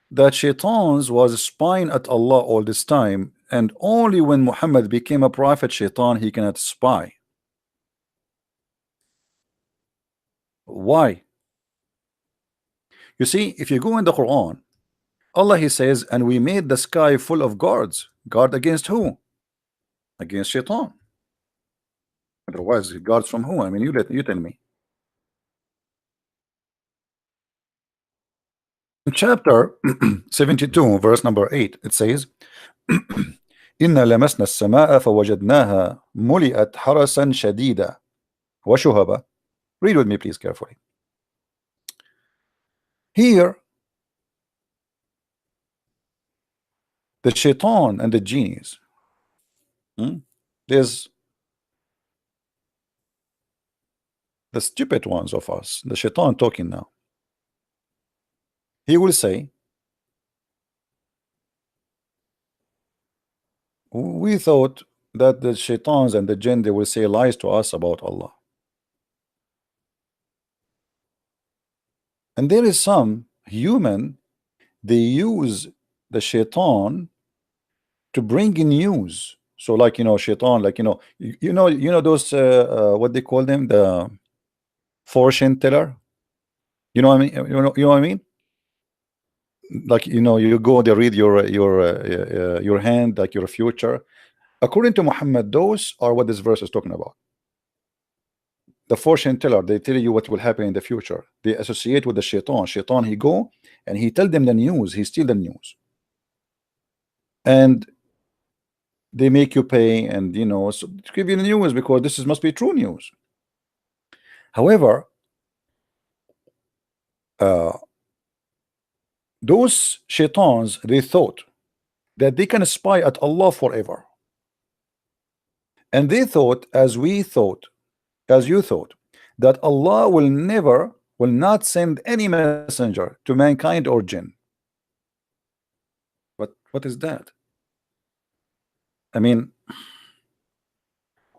that shaitans was spying at Allah all this time, and only when Muhammad became a prophet, shaitan he cannot spy. Why? You see, if you go in the Quran, Allah he says, and we made the sky full of guards. Guard against who? Against shaitan. Otherwise, guards from who? I mean, you tell me. In chapter 72, verse number 8, it says, إنا لمسنا السماء فوجدناها ملئت حرسا شديدا وشهبا. Read with me, please, carefully. Here, the shaitan and the genies, there's the stupid ones of us, the shaitan talking now. He will say, we thought that the shaitans and the jinn, they will say lies to us about Allah. And there is some human, they use the shaitan to bring in news. So like, you know, shaitan, like, you know those what they call them, the fortune teller. You know what I mean? You know what I mean? like, you know, you go, they read your hand, like your future. According to Muhammad, those are what this verse is talking about. The fortune teller, they tell you what will happen in the future. They associate with the shaitan. Shaitan, he go and he tell them the news. He steal the news, and they make you pay, and you know, so to give you the news because this is must be true news. However, uh, those shaitans, they thought that they can spy at Allah forever, and they thought, as we thought, as you thought, that Allah will not send any messenger to mankind or jinn. But what is that? I mean,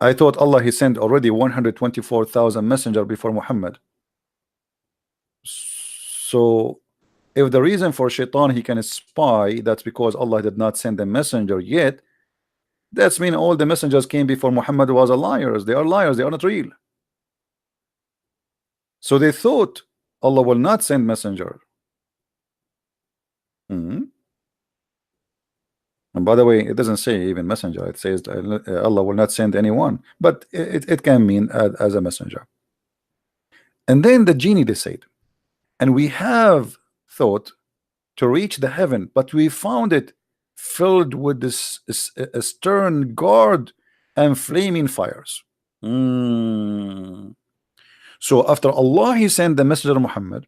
I thought Allah, he sent already 124,000 messenger before Muhammad. So if the reason for shaitan he can spy, that's because Allah did not send a messenger yet, that's mean all the messengers came before Muhammad was a liars. They are liars, they are not real. So they thought Allah will not send messenger. And by the way, it doesn't say even messenger, it says Allah will not send anyone, but it can mean as a messenger. And then the genie, they said, and we have thought to reach the heaven, but we found it filled with this stern guard and flaming fires. So after Allah, he sent the messenger Muhammad,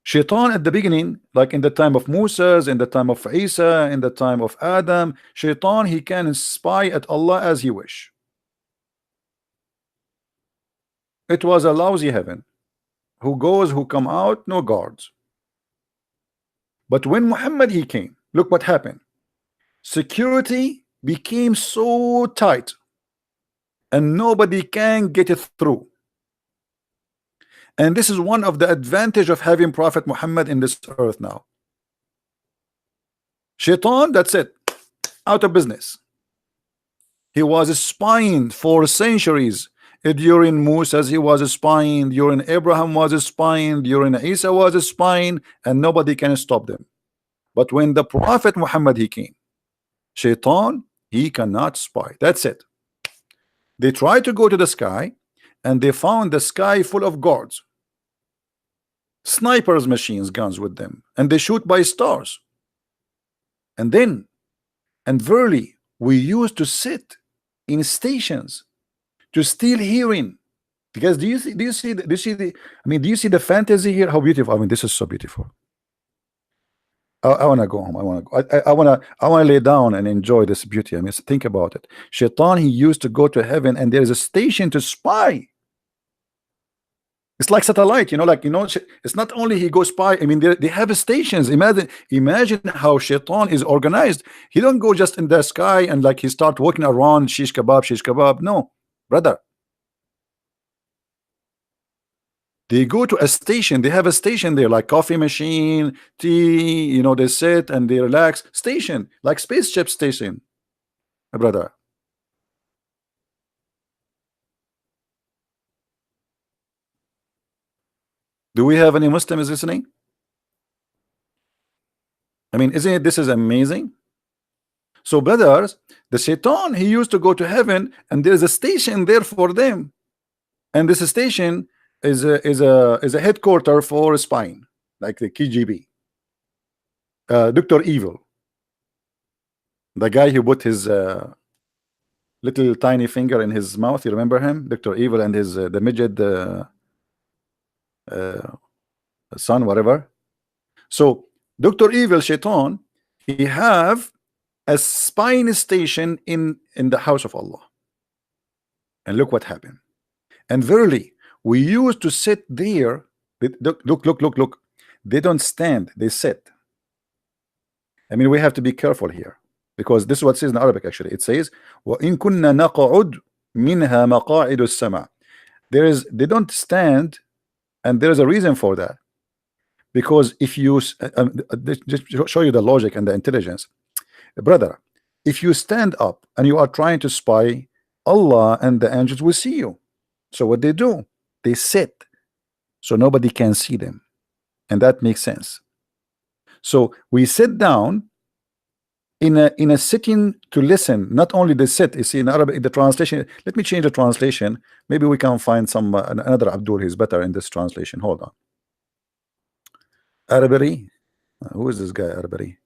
shaitan at the beginning, like in the time of Moses, in the time of Isa, in the time of Adam, shaitan, he can spy at Allah as he wish. It was a lousy heaven. Who goes, who come out, no guards. But when Muhammad he came, look what happened. Security became so tight and nobody can get it through. And this is one of the advantage of having Prophet Muhammad in this earth now. Shaitan, that's it, out of business. He was spying for centuries. During Moses he was spying, during Abraham was spying, during Isa was spying, and nobody can stop them. But when the Prophet Muhammad he came, shaitan, he cannot spy. That's it. They tried to go to the sky and they found the sky full of guards, snipers, machines, guns with them, and they shoot by stars. And verily we used to sit in stations to steal hearing. Because do you see the I mean, do you see the fantasy here? How beautiful. I mean, this is so beautiful. I want to go home. I want to lay down and enjoy this beauty. I mean, think about it. Shaitan, he used to go to heaven and there is a station to spy. It's like satellite, you know, like, you know, it's not only he goes spy. I mean, they have stations. Imagine how shaitan is organized. He don't go just in the sky and like he start walking around shish kebab. No, brother. They go to a station. They have a station there, like coffee machine, tea, you know, they sit and they relax. Station, like spaceship station, my brother. Do we have any Muslims listening? I mean, isn't it, this is amazing? So brothers, the shaitan, he used to go to heaven and there's a station there for them. And this station is a headquarter for spying, like the KGB. Dr. Evil, the guy who put his little tiny finger in his mouth, you remember him? Dr. Evil and his the midget son, whatever. So Dr. Evil, shaitan, he have a spying station in the house of Allah. And look what happened. And verily we used to sit there. Look. They don't stand, they sit. I mean, we have to be careful here, because this is what it says in Arabic. Actually, it says, وَإِن كُنَّا نَقْعُدْ مِنْهَا مَقَاعِدُ السَّمَعِ. They don't stand, and there is a reason for that. Because if you just show you the logic and the intelligence, brother, if you stand up and you are trying to spy, Allah and the angels will see you. So what they do, they sit so nobody can see them. and that makes sense. So we sit down in a sitting to listen. Not only the sit, you see in Arabic the translation. Let me change the translation. Maybe we can find some another Abdul who's better in this translation. Hold on. Arabic. Who is this guy? Arabic.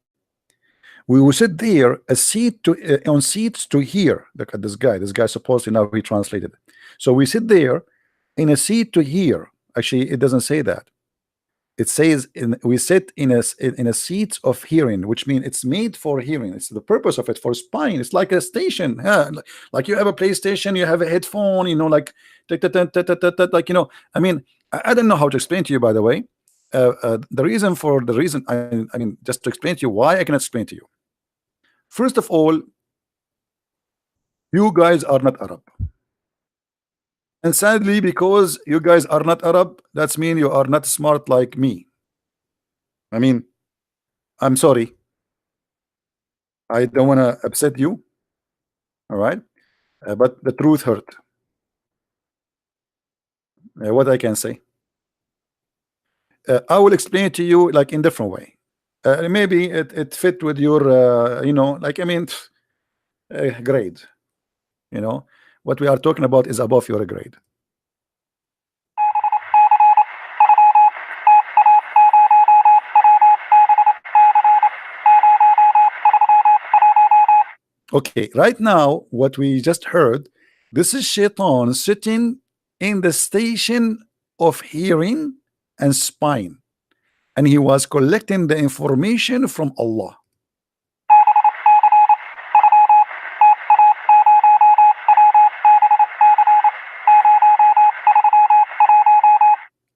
We will sit there a seat to on seats to hear. Look at this guy. This guy supposedly now he translated. So we sit there in a seat to hear. Actually, it doesn't say that. It says we sit in a seat of hearing, which means it's made for hearing. It's the purpose of it for spying. It's like a station. Yeah, like you have a PlayStation, you have a headphone, you know, like like, you know. I mean, I don't know how to explain to you, by the way. The reason I mean, just to explain to you why I cannot explain to you. First of all, you guys are not Arab. And sadly, because you guys are not Arab, that's mean you are not smart like me. I mean, I'm sorry. I don't want to upset you. All right. But the truth hurt. What I can say. I will explain it to you like in different way. Maybe it fit with your, you know, like, I mean, grade. You know, what we are talking about is above your grade. Okay, right now, what we just heard, this is Shaitan sitting in the station of hearing and spying, and he was collecting the information from Allah.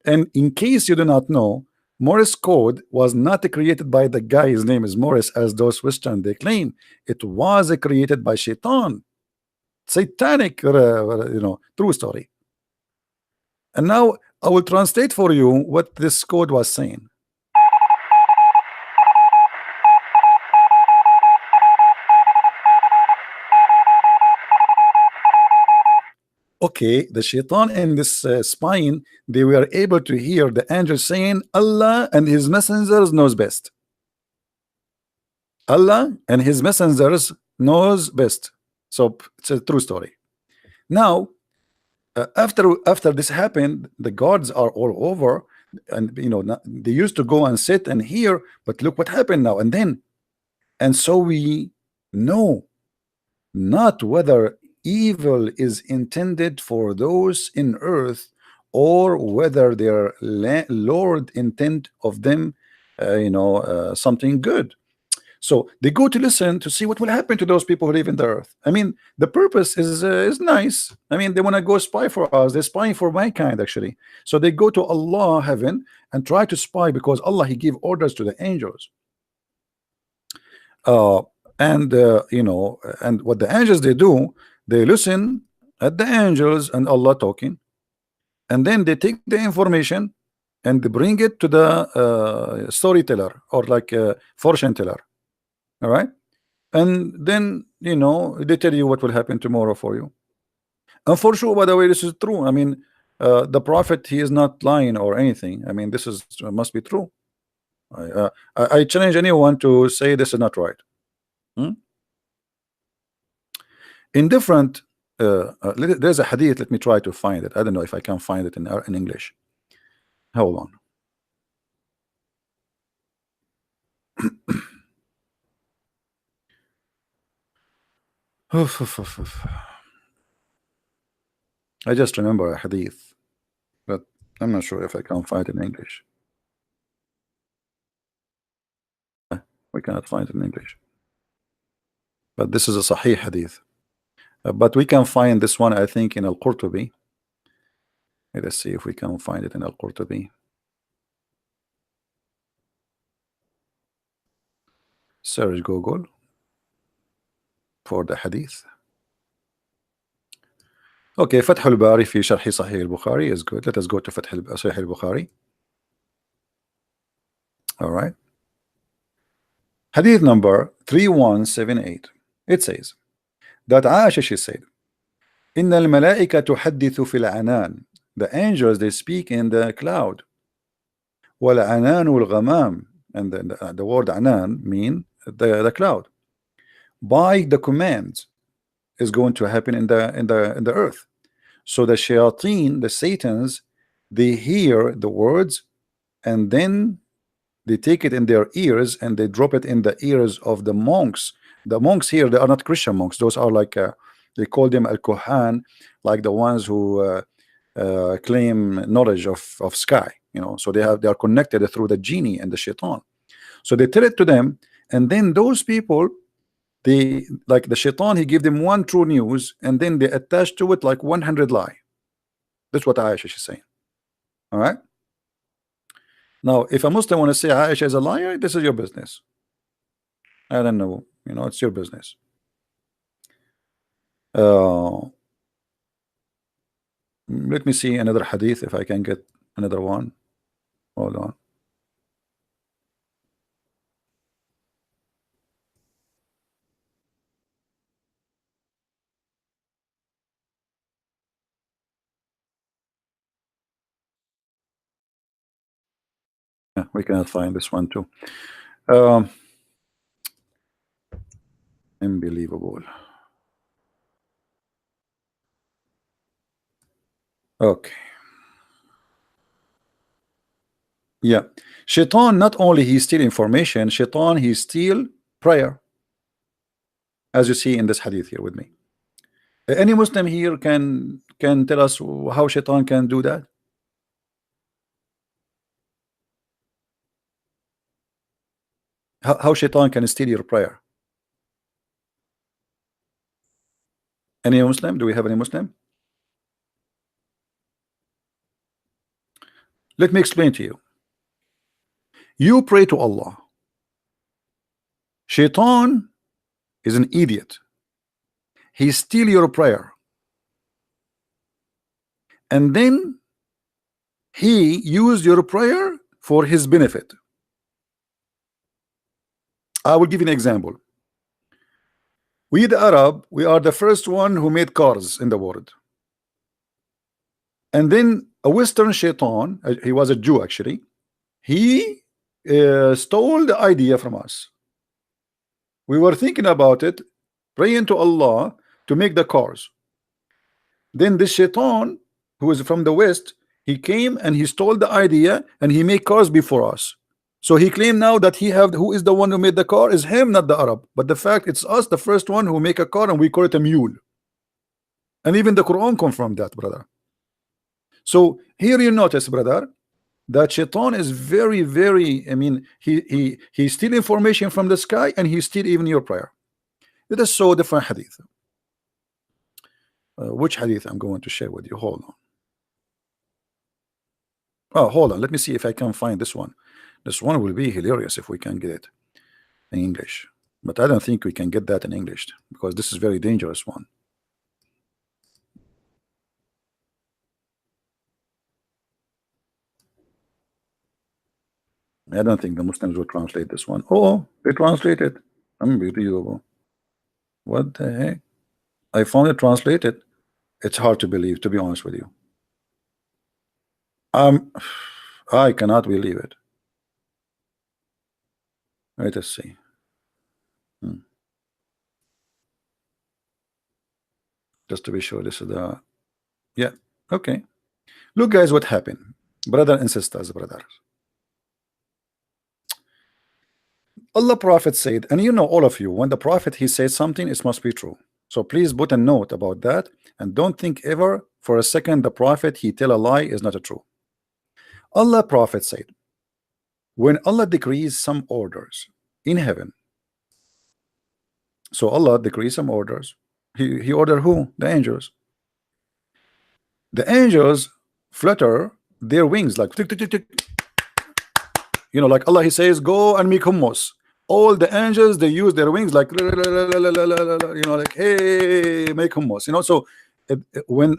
And in case you do not know, Morse code was not created by the guy, his name is Morris, as those Western they claim. It was created by Shaitan. Satanic, you know, true story. And now I will translate for you what this code was saying. Okay, the Shaitan and this spine, they were able to hear the angel saying, Allah and his messengers knows best. Allah and his messengers knows best. So it's a true story. Now, after this happened, the gods are all over, and you know they used to go and sit and hear, but look what happened now and then. And so we know not whether evil is intended for those in earth or whether their Lord intent of them, you know, something good. So they go to listen to see what will happen to those people who live in the earth. I mean, the purpose is nice. I mean, they want to go spy for us. They're spying for mankind, actually. So they go to Allah, heaven, and try to spy because Allah, He gave orders to the angels. You know, and what the angels they do, they listen at the angels and Allah talking, and then they take the information and they bring it to the storyteller or like a fortune teller. All right, and then you know they tell you what will happen tomorrow for you. And for sure, by the way, this is true. I mean, the prophet, he is not lying or anything. I mean, this is must be true. I challenge anyone to say this is not right. In different there's a hadith. Let me try to find it. I don't know if I can find it in English. Hold on. I just remember a hadith, but I'm not sure if I can find it in English. We cannot find it in English, but this is a Sahih hadith. But we can find this one, I think, in Al-Qurtubi. Let's see if we can find it in Al-Qurtubi. Search Google for the hadith. Okay, Fath al-Bari fi Sharhi Sahih al-Bukhari is good. Let us go to Fath Sahih al-Bukhari. All right. Hadith number 3178. It says that Aisha, she said, إن الملائكة تحدث في العنان. The angels, they speak in the cloud. وَالْعَنَانُ الْغَمَامِ, and the word anan mean the cloud. By the command is going to happen in the earth. So the shayateen, the satans, they hear the words, and then they take it in their ears and they drop it in the ears of the monks. The monks here, they are not Christian monks. Those are like they call them al-Kohan, like the ones who claim knowledge of sky. So they are connected through the genie and the shaitan. So they tell it to them, and then those people, they, like the shaitan, he give them one true news, and then they attach to it like 100 lie. That's what Aisha is saying. All right. Now, if a Muslim want to say Aisha is a liar, this is your business. I don't know. It's your business. Let me see another hadith if I can get another one. Hold on. Yeah, we cannot find this one too. Unbelievable. Okay. Yeah. Shaitan, not only he steal information, Shaitan, he steal prayer. As you see in this hadith here with me. Any Muslim here can tell us how Shaitan can do that? How Shaitan can steal your prayer? Any Muslim? Do we have any Muslim? Let me explain to you. You pray to Allah. Shaitan is an idiot. He steal your prayer. And then he used your prayer for his benefit. I will give you an example. We the Arab, we are the first one who made cars in the world. And then a Western shaitan, he was a Jew actually, he stole the idea from us. We were thinking about it, praying to Allah to make the cars. Then this shaitan, who is from the West, he came and he stole the idea and he made cars before us. So he claimed now that who is the one who made the car is him, not the Arab. But the fact it's us, the first one who make a car, and we call it a mule. And even the Quran confirmed that, brother. So here you notice, brother, that shaitan is very, very, I mean, he steal information from the sky, and he steal even your prayer. It is so different hadith. Which hadith I'm going to share with you? Hold on. Oh, hold on. Let me see if I can find this one. This one will be hilarious if we can get it in English. But I don't think we can get that in English because this is very dangerous one. I don't think the Muslims will translate this one. Oh, they translated. Unbelievable. What the heck? I found it translated. It's hard to believe, to be honest with you. I cannot believe it. Let us see. Just to be sure, this is the, yeah, okay. Look, guys, what happened, brother and sisters, brothers. Allah Prophet said, and you know, all of you, when the Prophet he says something, it must be true. So please put a note about that, and don't think ever for a second the Prophet he tell a lie is not a true. Allah Prophet said, when Allah decrees some orders in heaven, so Allah decrees some orders. He ordered who? The angels. The angels flutter their wings like tick, tick, tick, tick. You know, like Allah he says, go and make hummus. All the angels, they use their wings like, you know, like, hey, make hummus. You know, so when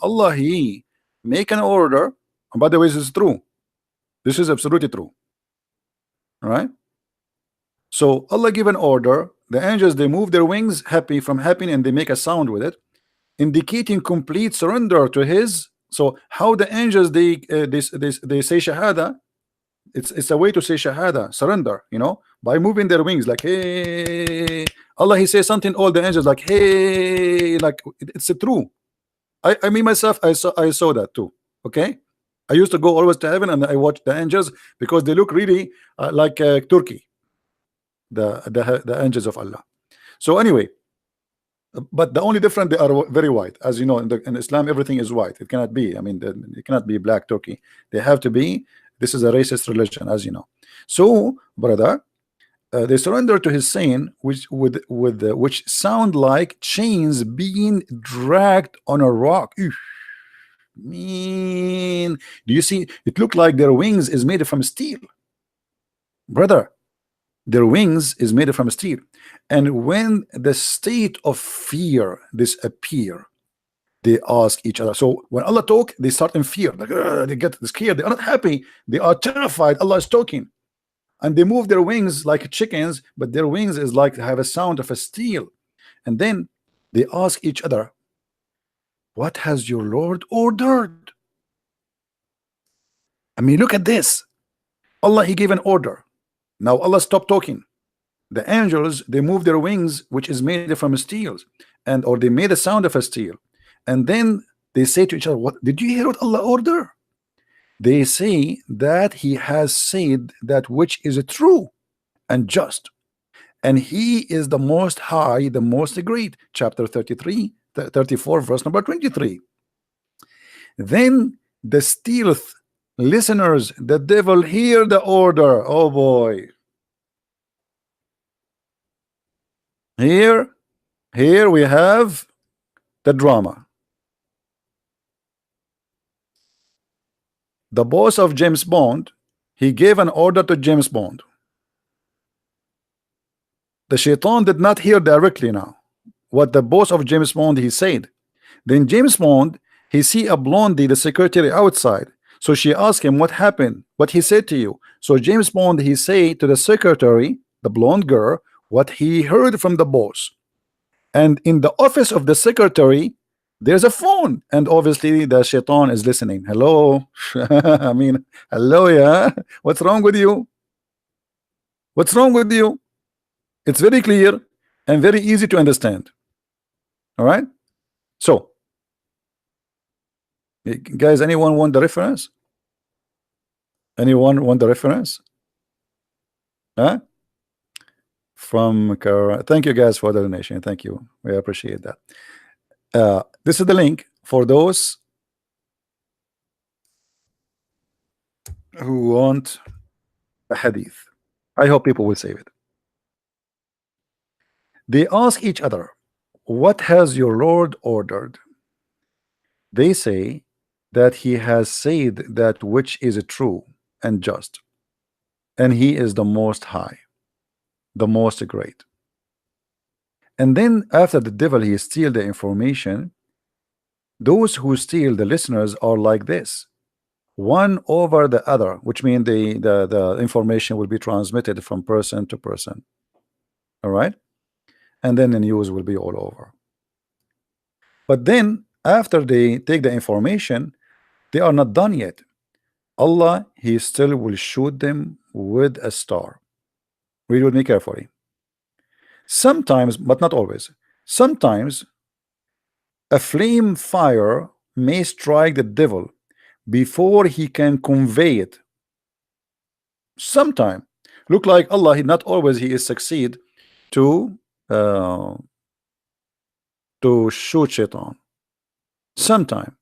Allah he make an order, and by the way, this is true. This is absolutely true. All right. So Allah give an order. The angels, they move their wings happy from happy, and they make a sound with it, indicating complete surrender to his. So how the angels they say shahada, it's a way to say shahada, surrender, by moving their wings like hey. Allah, he says something, all the angels like hey, like it's true. I mean myself, I saw that too. Okay, I used to go always to heaven and I watch the angels because they look really like Turkey, the angels of Allah. So anyway, but the only difference, they are very white, as you know. In Islam, everything is white. It cannot be. I mean, it cannot be black Turkey. They have to be. This is a racist religion, as you know. So, brother, they surrender to his saying, which sound like chains being dragged on a rock. Eesh, mean, do you see? It looked like their wings is made from steel, brother. Their wings is made from steel. And when the state of fear disappear, they ask each other. So when Allah talk, they start in fear, like they get scared, they are not happy, they are terrified. Allah is talking, and they move their wings like chickens, but their wings is like have a sound of a steel. And then they ask each other, what has your Lord ordered? I mean, look at this. Allah, he gave an order. Now Allah stopped talking. The angels, they move their wings, which is made from steel, or they made a sound of a steel. And then they say to each other, what did you hear what Allah order? They say that he has said that which is true and just, and he is the most high, the most great. Chapter 34, verse number 23. Then the stealth listeners, the devil, hear the order. Oh boy. Here we have the drama. The boss of James Bond, he gave an order to James Bond. The shaitan did not hear directly now what the boss of James Bond he said. Then James Bond, he see a blondie, the secretary outside. So she asked him, what happened? What he said to you? So James Bond, he say to the secretary, the blonde girl, what he heard from the boss. And in the office of the secretary, there's a phone, and obviously the shaitan is listening. Hello. I mean, hello, yeah. What's wrong with you? What's wrong with you? It's very clear and very easy to understand. All right. So, guys, anyone want the reference? Anyone want the reference? Huh? From Cara. Thank you guys for the donation. Thank you. We appreciate that. This is the link for those who want a hadith. I hope people will save it. They ask each other, what has your Lord ordered? They say that he has said that which is true and just, and he is the most high, the most great. And then after the devil he steal the information, those who steal the listeners are like this, one over the other, which means the information will be transmitted from person to person. All right, and then the news will be all over. But then after they take the information, they are not done yet. Allah, he still will shoot them with a star. Read with me carefully. Sometimes, but not always, sometimes a flame fire may strike the devil before he can convey it. Sometime look like Allah, he not always he is succeed to shoot shaitan. Sometime,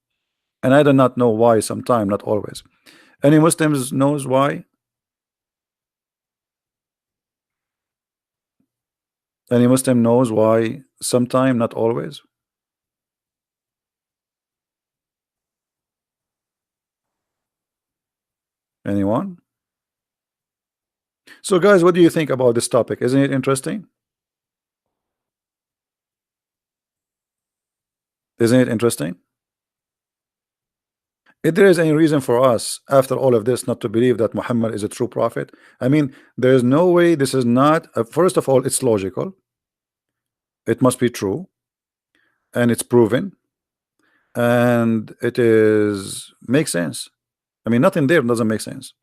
and I do not know why. Sometime, not always. Any Muslims knows why? Any Muslim knows why? Sometime, not always. Anyone? So guys, what do you think about this topic? Isn't it interesting? Isn't it interesting? If there is any reason for us after all of this not to believe that Muhammad is a true prophet, I mean, there is no way. This is not first of all, it's logical, it must be true, and it's proven, and it is makes sense. I mean, nothing there doesn't make sense.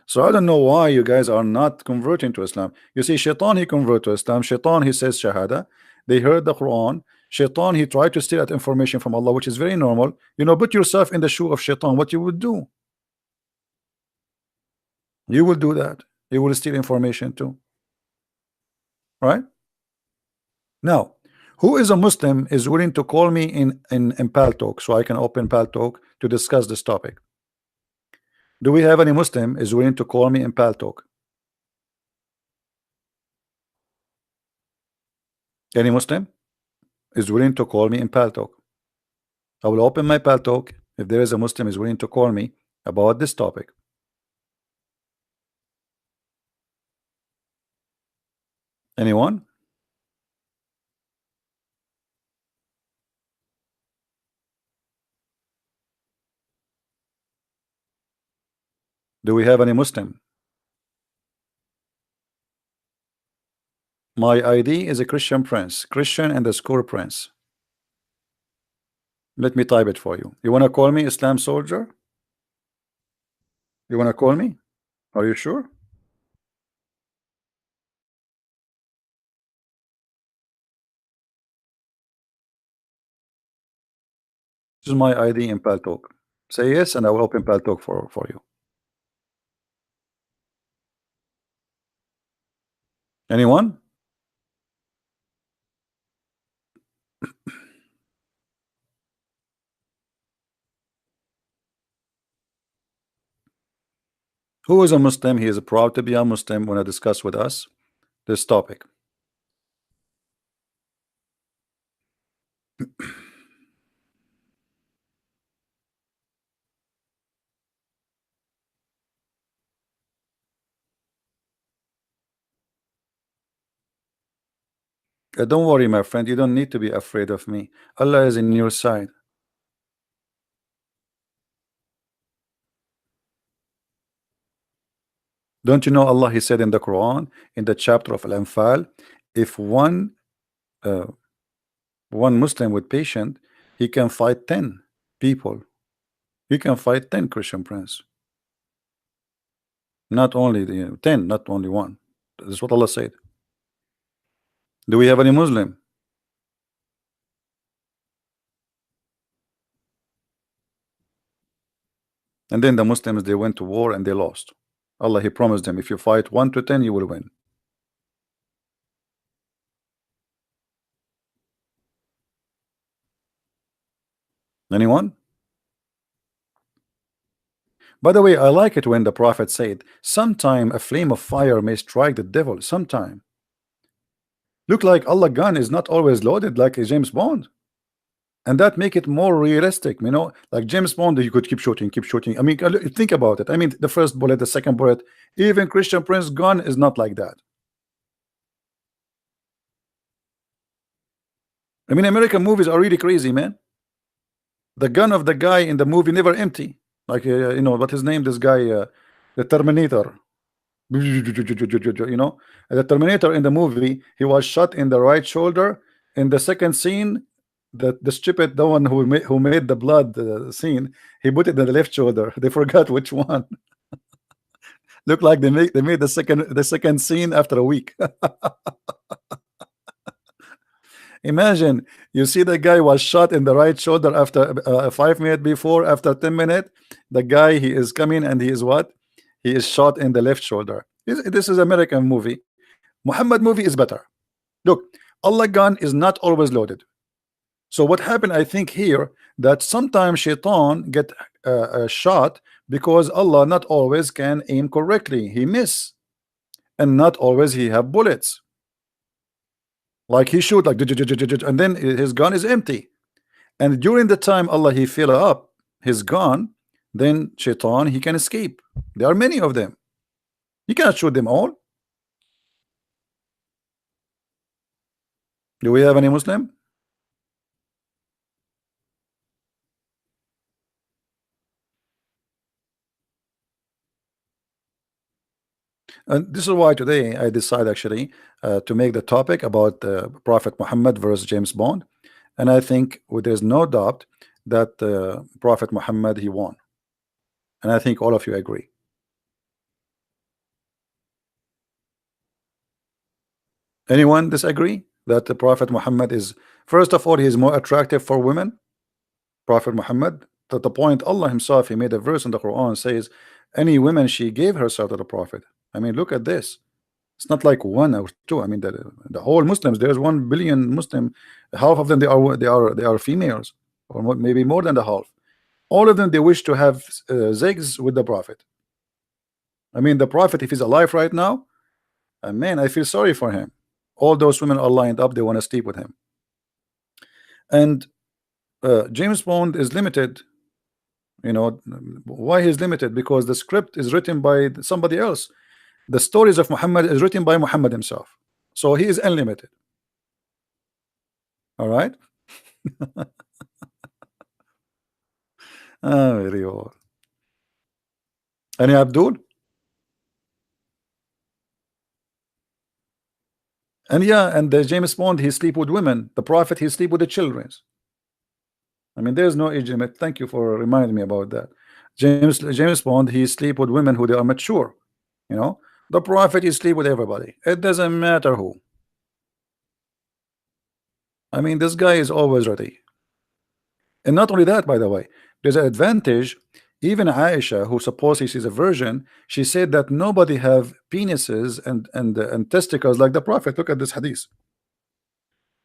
So I don't know why you guys are not converting to Islam. You see, Shaitan, he convert to Islam. Shaitan, he says Shahada. They heard the Quran. Shaitan, he tried to steal that information from Allah, which is very normal. You know, put yourself in the shoe of Shaitan, what you would do. You will do that. You will steal information too. Right? Now, who is a Muslim is willing to call me in Pal Talk so I can open Pal Talk to discuss this topic? Do we have any Muslim is willing to call me in Pal Talk? Any Muslim is willing to call me in Pal Talk? I will open my Pal Talk if there is a Muslim is willing to call me about this topic. Anyone? Do we have any Muslim? My ID is a Christian Prince, Christian and the score Prince. Let me type it for you. You want to call me Islam soldier? You want to call me? Are you sure? This is my ID in Pal Talk. Say yes, and I will open Pal Talk for you. Anyone? Who is a Muslim? He is proud to be a Muslim when I discuss with us this topic. Don't worry, my friend. You don't need to be afraid of me. Allah is in your side. Don't you know Allah? He said in the Quran, in the chapter of Al-Anfal, if one Muslim with patient, he can fight 10 people. He can fight 10 Christian Prince. Not only the 10, not only one. That's what Allah said. Do we have any Muslim? And then the Muslims, they went to war and they lost. Allah, he promised them, if you fight 1 to 10, you will win. Anyone? By the way, I like it when the Prophet said, sometime a flame of fire may strike the devil. Sometime. Look like Allah gun is not always loaded like a James Bond. And that make it more realistic, you know, like James Bond, you could keep shooting, keep shooting. I mean, think about it. I mean, the first bullet, the second bullet, even Christian Prince gun is not like that. I mean, American movies are really crazy, man. The gun of the guy in the movie never empty. Like, you know, what his name, this guy, the Terminator. You know, the Terminator in the movie, he was shot in the right shoulder. In the second scene, the stupid, the one who made the blood scene, he put it in the left shoulder. They forgot which one. Look like they made the second scene after a week. Imagine you see the guy was shot in the right shoulder after 5 minutes before, after 10 minutes, the guy he is coming and he is what? He is shot in the left shoulder. This is American movie. Muhammad movie is better. Look, Allah gun is not always loaded. So what happened, I think here, that sometimes Shaitan get shot because Allah not always can aim correctly. He miss, and not always he have bullets. Like he shoot like, and then his gun is empty. And during the time Allah he fill up his gun, then Shaitan he can escape. There are many of them. You cannot shoot them all. Do we have any Muslim? And this is why today I decide actually to make the topic about Prophet Muhammad versus James Bond. And I think there's no doubt that Prophet Muhammad he won. And I think all of you agree. Anyone disagree that the Prophet Muhammad is, first of all, he is more attractive for women? Prophet Muhammad, to the point Allah himself, he made a verse in the Quran says, any woman she gave herself to the Prophet. I mean, look at this. It's not like one or two. I mean, the whole Muslims, there's 1 billion Muslim, half of them they are females, or maybe more than the half. All of them, they wish to have zigs with the Prophet. I mean, the Prophet, if he's alive right now, man, I feel sorry for him. All those women are lined up, they want to sleep with him. And James Bond is limited. You know why he's limited? Because the script is written by somebody else. The stories of Muhammad is written by Muhammad himself, so he is unlimited. All right. Very well. Any Abdul? And yeah, and the James Bond, he sleep with women. The Prophet, he sleep with the children. I mean, there's no age limit. Thank you for reminding me about that. James Bond, he sleep with women who they are mature. You know, the Prophet, he sleep with everybody. It doesn't matter who. I mean, this guy is always ready. And not only that, by the way, there's an advantage. Even Aisha, who supposedly she's a virgin, she said that nobody have penises and testicles like the Prophet. Look at this hadith.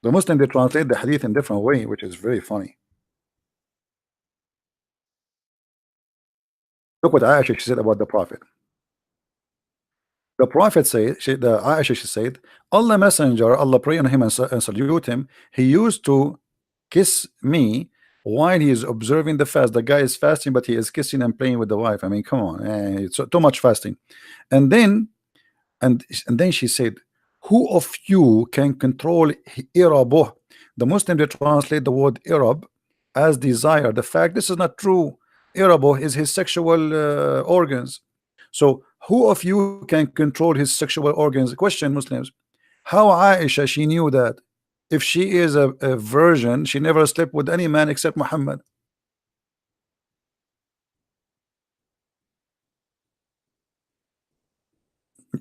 The Muslim, they translate the hadith in different way, which is very funny. Look what Aisha she said about the Prophet. The Prophet said, the Aisha she said, Allah Messenger, Allah pray on him and salute him. He used to kiss me while he is observing the fast. The guy is fasting, but he is kissing and playing with the wife. I mean, come on, it's too much fasting. And then she said, who of you can control irabuh? The Muslim, they translate the word irab as desire. The fact this is not true. Irabuh is his sexual organs. So who of you can control his sexual organs? Question, Muslims. How Aisha she knew that? If she is a virgin, she never slept with any man except Muhammad.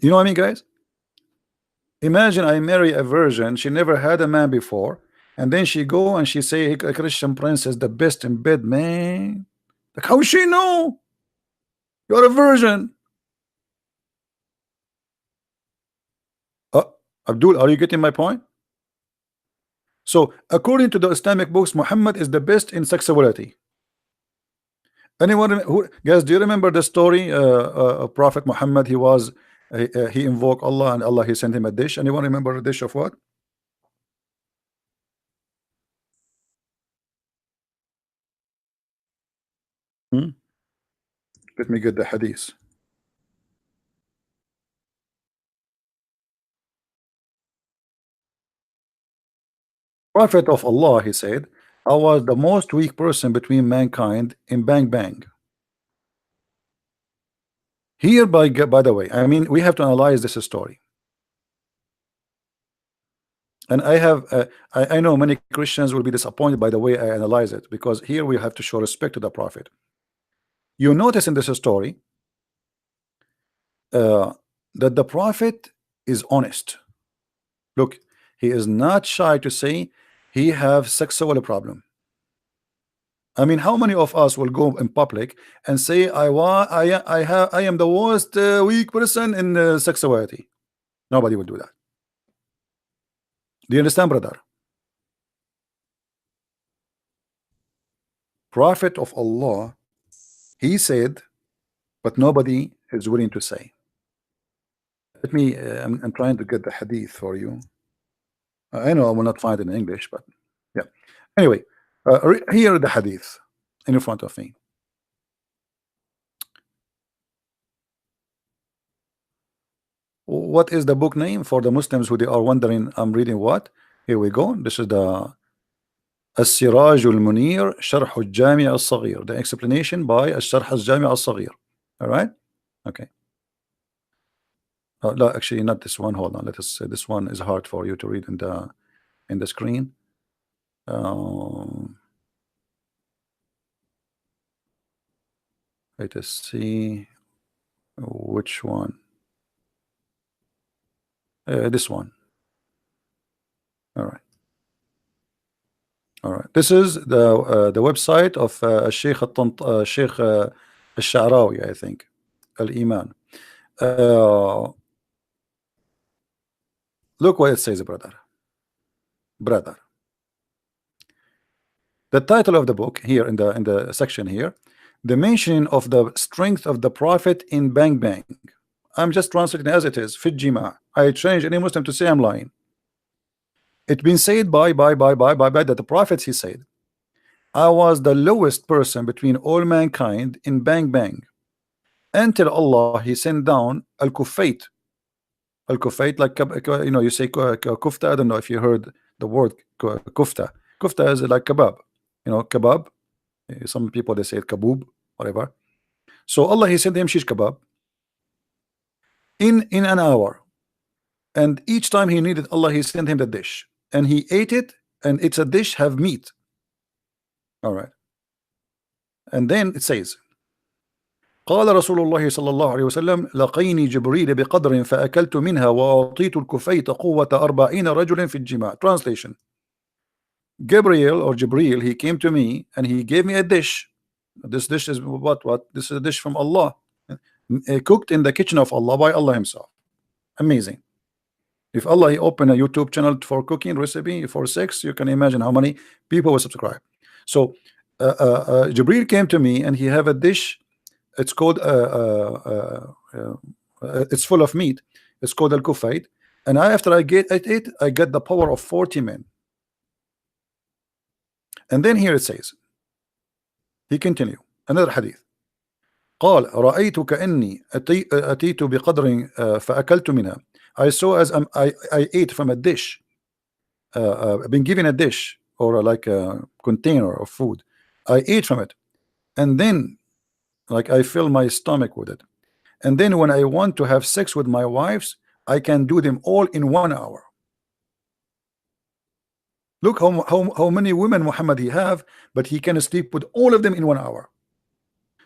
You know what I mean, guys? Imagine I marry a virgin, she never had a man before, and then she go and she say a Christian prince is the best in bed, man. Like, how she know? You're a virgin. Abdul, are you getting my point? So according to the Islamic books, Muhammad is the best in sexuality. Anyone who, guys, do you remember the story of Prophet Muhammad? He invoked Allah and Allah he sent him a dish. Anyone remember a dish of what? Hmm? Let me get the hadith. Prophet of Allah, he said, I was the most weak person between mankind in bang bang. Here, by the way, I mean, we have to analyze this story. And I know many Christians will be disappointed by the way I analyze it, because here we have to show respect to the Prophet. You notice in this story that the Prophet is honest. Look, he is not shy to say he have sexual problem. I mean, how many of us will go in public and say I am the worst weak person in sexuality? Nobody will do that. Do you understand, brother? Prophet of Allah, he said, but nobody is willing to say. Let me. I'm trying to get the hadith for you. I know I will not find it in English, but yeah. Anyway, here the hadith in front of me. What is the book name for the Muslims who they are wondering? I'm reading what? Here we go. This is the السراج المنير شرح الجامع الصغير. The explanation by الشرح الجامع الصغير. All right. Okay. No, actually not this one. Hold on. Let us say this one is hard for you to read in the screen. Let us see which one. This one. This is the website of Sheikh Al-Sha'rawi, I think, Al-Iman. Look what it says, brother. Brother. The title of the book here in the section here, the mention of the strength of the Prophet in Bang Bang. I'm just translating as it is. Fit Jima. I change any Muslim to say I'm lying. It's been said by that the prophets, he said, I was the lowest person between all mankind in Bang Bang until Allah he sent down al-Kufayt. Al-Kufayt, like you know, you say kufta. I don't know if you heard the word kufta. Kufta is like kebab, you know, kebab. Some people they say it kaboob, whatever. So Allah he sent him shish kebab in an hour, and each time he needed, Allah he sent him the dish, and he ate it, and it's a dish have meat. All right, and then it says, قال رسول الله صلى الله عليه وسلم لقيني جبريل بقدر فأكلت منها وأعطيت الكفيت قوة 40 رجل في الجماع. Translation: Gabriel or Jibril, he came to me and he gave me a dish. This dish is what? This is a dish from Allah, cooked in the kitchen of Allah by Allah himself. Amazing. If Allah he open a YouTube channel for cooking recipe for sex, you can imagine how many people will subscribe. So Jibril came to me and he have a dish. It's called it's full of meat. It's called al-Kufayt. And after I get it, I get the power of 40 men. And then here it says, he continue another hadith. قال رأيت كأني أتيت بقدر فأكلت منها. I saw as I ate from a dish. I've been given a dish or like a container of food. I ate from it, and then like I fill my stomach with it, and then when I want to have sex with my wives, I can do them all in 1 hour. Look how many women Muhammad he have, but he can sleep with all of them in 1 hour.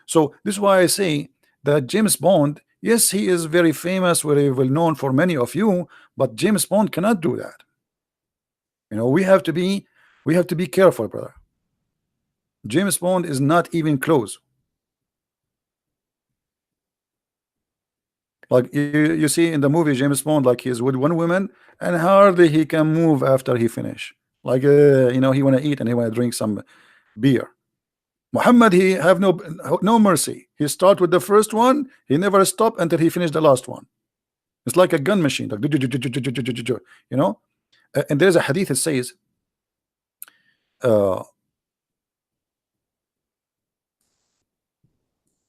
So this is why I say that James Bond, yes, he is very famous, very well known for many of you, but James Bond cannot do that. You know, we have to be careful, brother. James Bond is not even close. Like you see in the movie James Bond, like he's with one woman and hardly he can move after he finish. Like you know, he want to eat and he want to drink some beer. Muhammad, he have no mercy. He start with the first one, he never stop until he finished the last one. It's like a gun machine, like, you know. And there's a hadith that says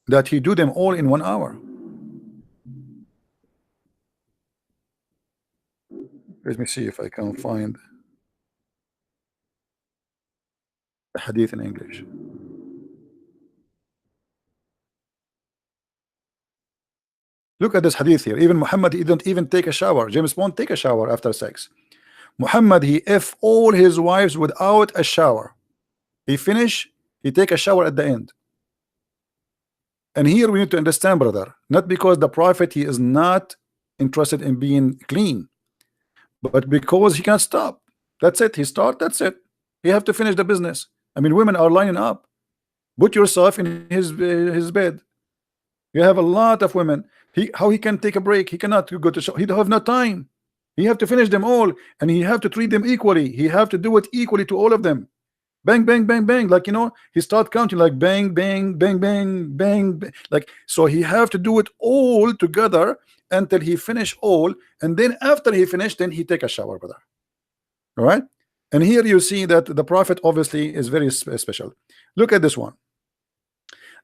that he do them all in 1 hour. Let me see if I can find a hadith in English. Look at this hadith here. Even Muhammad, he don't even take a shower. James Bond take a shower after sex. Muhammad, he F all his wives without a shower. He finish, he take a shower at the end. And here we need to understand, brother, not because the prophet he is not interested in being clean, but because he can't stop. That's it. He start, that's it. He have to finish the business. I mean, women are lining up. Put yourself in his bed. You have a lot of women. How he can take a break? He cannot go to show. He don't have no time. He have to finish them all, and he have to treat them equally. He have to do it equally to all of them. Bang, bang, bang, bang. Like, you know, he start counting like bang, bang, bang, bang, bang, bang. Like, so he have to do it all together until he finish all, and then after he finished, then he take a shower, brother. All right. And here you see that the prophet obviously is very special. Look at this one.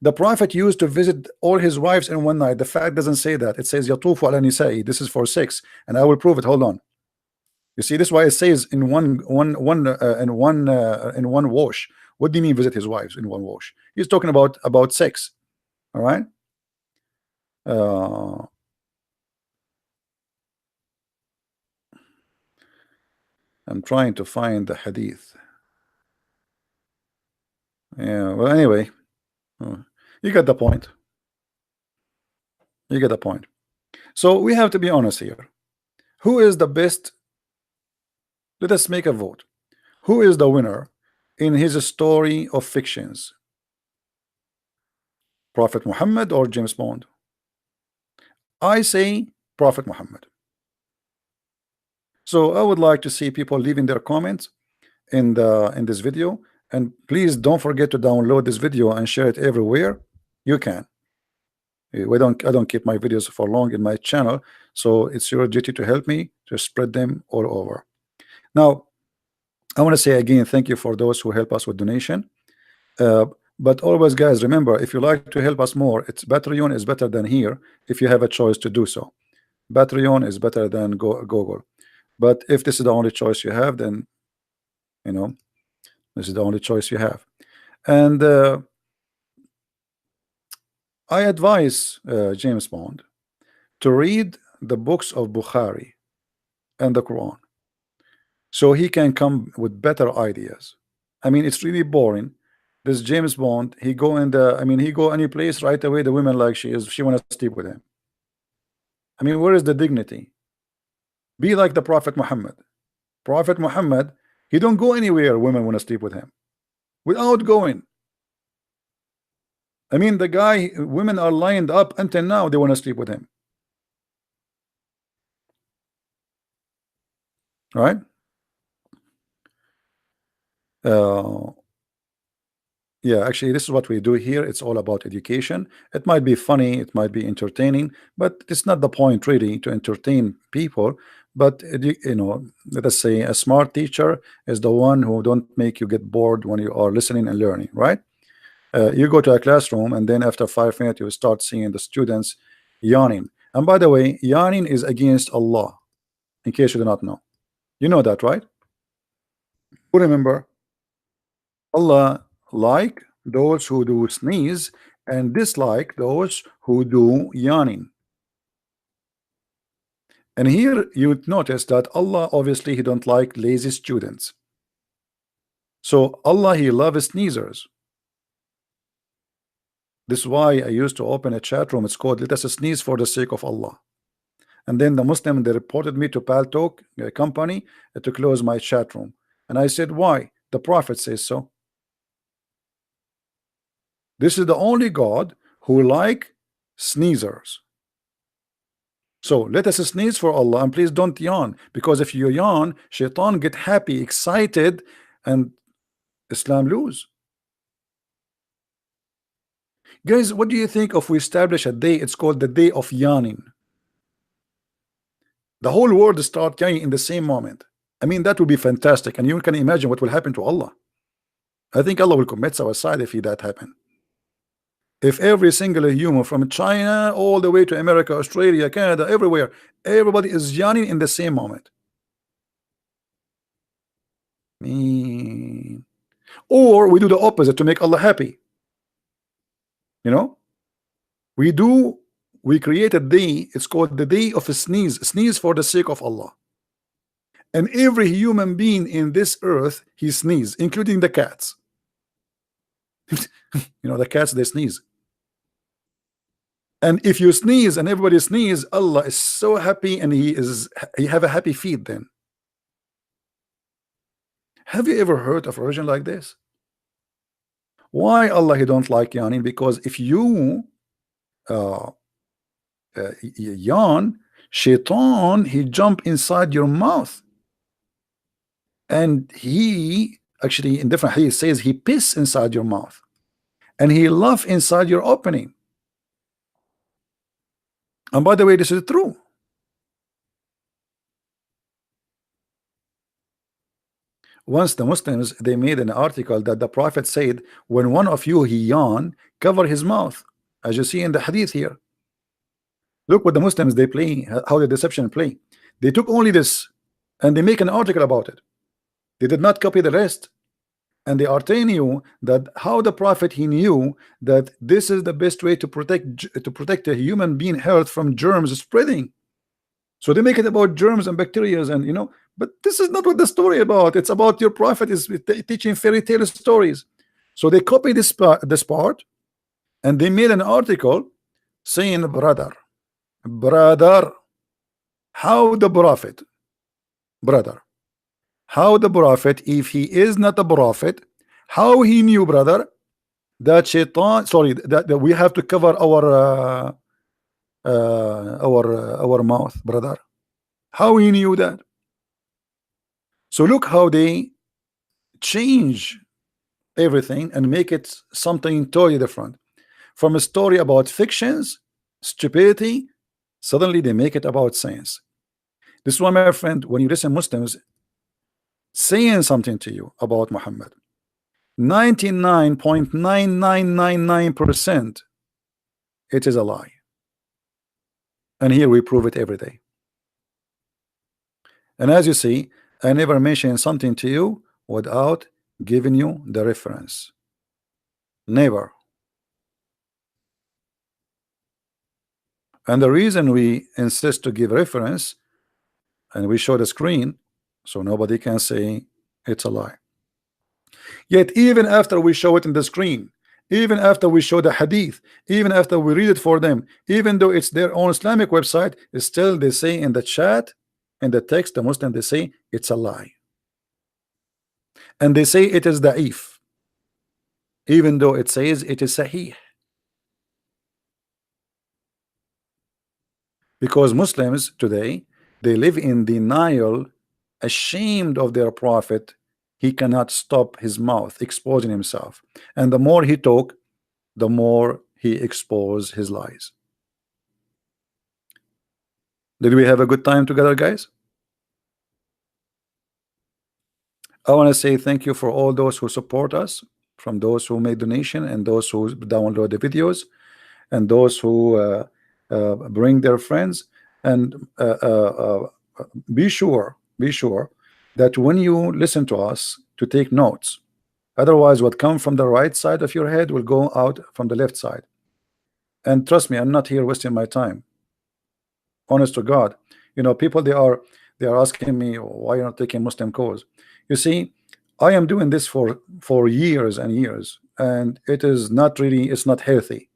The prophet used to visit all his wives in one night. The fact doesn't say that. It says yatufu ala nisa'i. This is for 6, and I will prove it. Hold on. You see, this is why it says in one wash. What do you mean visit his wives in one wash? He's talking about sex. All right. I'm trying to find the hadith. Yeah. Well, anyway. You get the point. You get the point. So we have to be honest here. Who is the best? Let us make a vote. Who is the winner in his story of fictions? Prophet Muhammad or James Bond? I say Prophet Muhammad. So I would like to see people leaving their comments in this video, and please don't forget to download this video and share it everywhere you can. I don't keep my videos for long in my channel, so it's your duty to help me to spread them all over. Now I want to say again, thank you for those who help us with donation. But always, guys, remember, if you like to help us more, it's Patreon is better than here if you have a choice to do so. Patreon is better than Google. But if this is the only choice you have, then this is the only choice you have. And I advise James Bond to read the books of Bukhari and the Quran, so he can come with better ideas. I mean, it's really boring. This James Bond, he go he go any place right away. The women like she want to sleep with him. I mean, where is the dignity? Be like the Prophet Muhammad. Prophet Muhammad, he don't go anywhere women want to sleep with him without going. I mean, the guy, women are lined up until now, they want to sleep with him. Right? Yeah, actually, this is what we do here. It's all about education. It might be funny, it might be entertaining, but it's not the point really to entertain people. But let us say a smart teacher is the one who don't make you get bored when you are listening and learning, right? You go to a classroom, and then after 5 minutes you start seeing the students yawning. And by the way, yawning is against Allah, in case you do not know. You know that, right? Remember, Allah like those who do sneeze and dislike those who do yawning. And here you would notice that Allah, obviously, he don't like lazy students. So Allah, he loves sneezers. This is why I used to open a chat room. It's called "Let us sneeze for the sake of Allah." And then the Muslim, they reported me to Paltalk company to close my chat room. And I said, why? The Prophet says so. This is the only God who like sneezers. So let us sneeze for Allah, and please don't yawn, because if you yawn, Shaitan get happy, excited, and Islam lose. Guys, what do you think if we establish a day? It's called the day of yawning. The whole world start yawning in the same moment. I mean, that would be fantastic, and you can imagine what will happen to Allah. I think Allah will commit suicide if that happen. If every single human from China all the way to America, Australia, Canada, everywhere, everybody is yawning in the same moment. Or we do the opposite to make Allah happy. We create a day, it's called the day of a sneeze for the sake of Allah. And every human being in this earth, he sneezes, including the cats. The cats, they sneeze. And if you sneeze and everybody sneeze, Allah is so happy, and he have a happy feet then. Have you ever heard of a religion like this? Why Allah he don't like yawning? Because if you yawn, Shaitan, he jump inside your mouth, and he actually, in different hadith, says he piss inside your mouth, and he laugh inside your opening. And by the way, this is true. Once the Muslims, they made an article that the Prophet said, when one of you he yawn, cover his mouth, as you see in the hadith here. Look what the Muslims they play, how the deception play. They took only this and they make an article about it. They did not copy the rest, and they are telling you that how the Prophet he knew that this is the best way to protect a human being health from germs spreading. So they make it about germs and bacteria, and but this is not what the story about. It's about your Prophet is teaching fairy tale stories. So they copy this part, and they made an article saying, brother, how the Prophet, if he is not a prophet, How he knew, brother, that shaitan, sorry, that we have to cover our mouth, brother? How he knew that? So look how they change everything and make it something totally different. From a story about fictions, stupidity, suddenly they make it about science. This is why, my friend, when you listen Muslims saying something to you about Muhammad, 99.9999% it is a lie. And here we prove it every day. And as you see, I never mention something to you without giving you the reference. Never. And the reason we insist to give reference and we show the screen so nobody can say it's a lie. Yet even after we show it in the screen, even after we show the hadith, even after we read it for them, even though it's their own Islamic website, still they say in the chat, in the text, the Muslim, they say it's a lie. And they say it is da'if, even though it says it is sahih. Because Muslims today, they live in denial, ashamed of their prophet. He cannot stop his mouth exposing himself, and the more he talk, the more he expose his lies. Did we have a good time together, guys? I want to say thank you for all those who support us, from those who made donation and those who download the videos and those who bring their friends. And be sure that when you listen to us, to take notes. Otherwise, what comes from the right side of your head will go out from the left side. And trust me, I'm not here wasting my time. Honest to God, you know, people, they are asking me why you're not taking Muslim cause. You see, I am doing this for years and years, and it is not really, it's not healthy.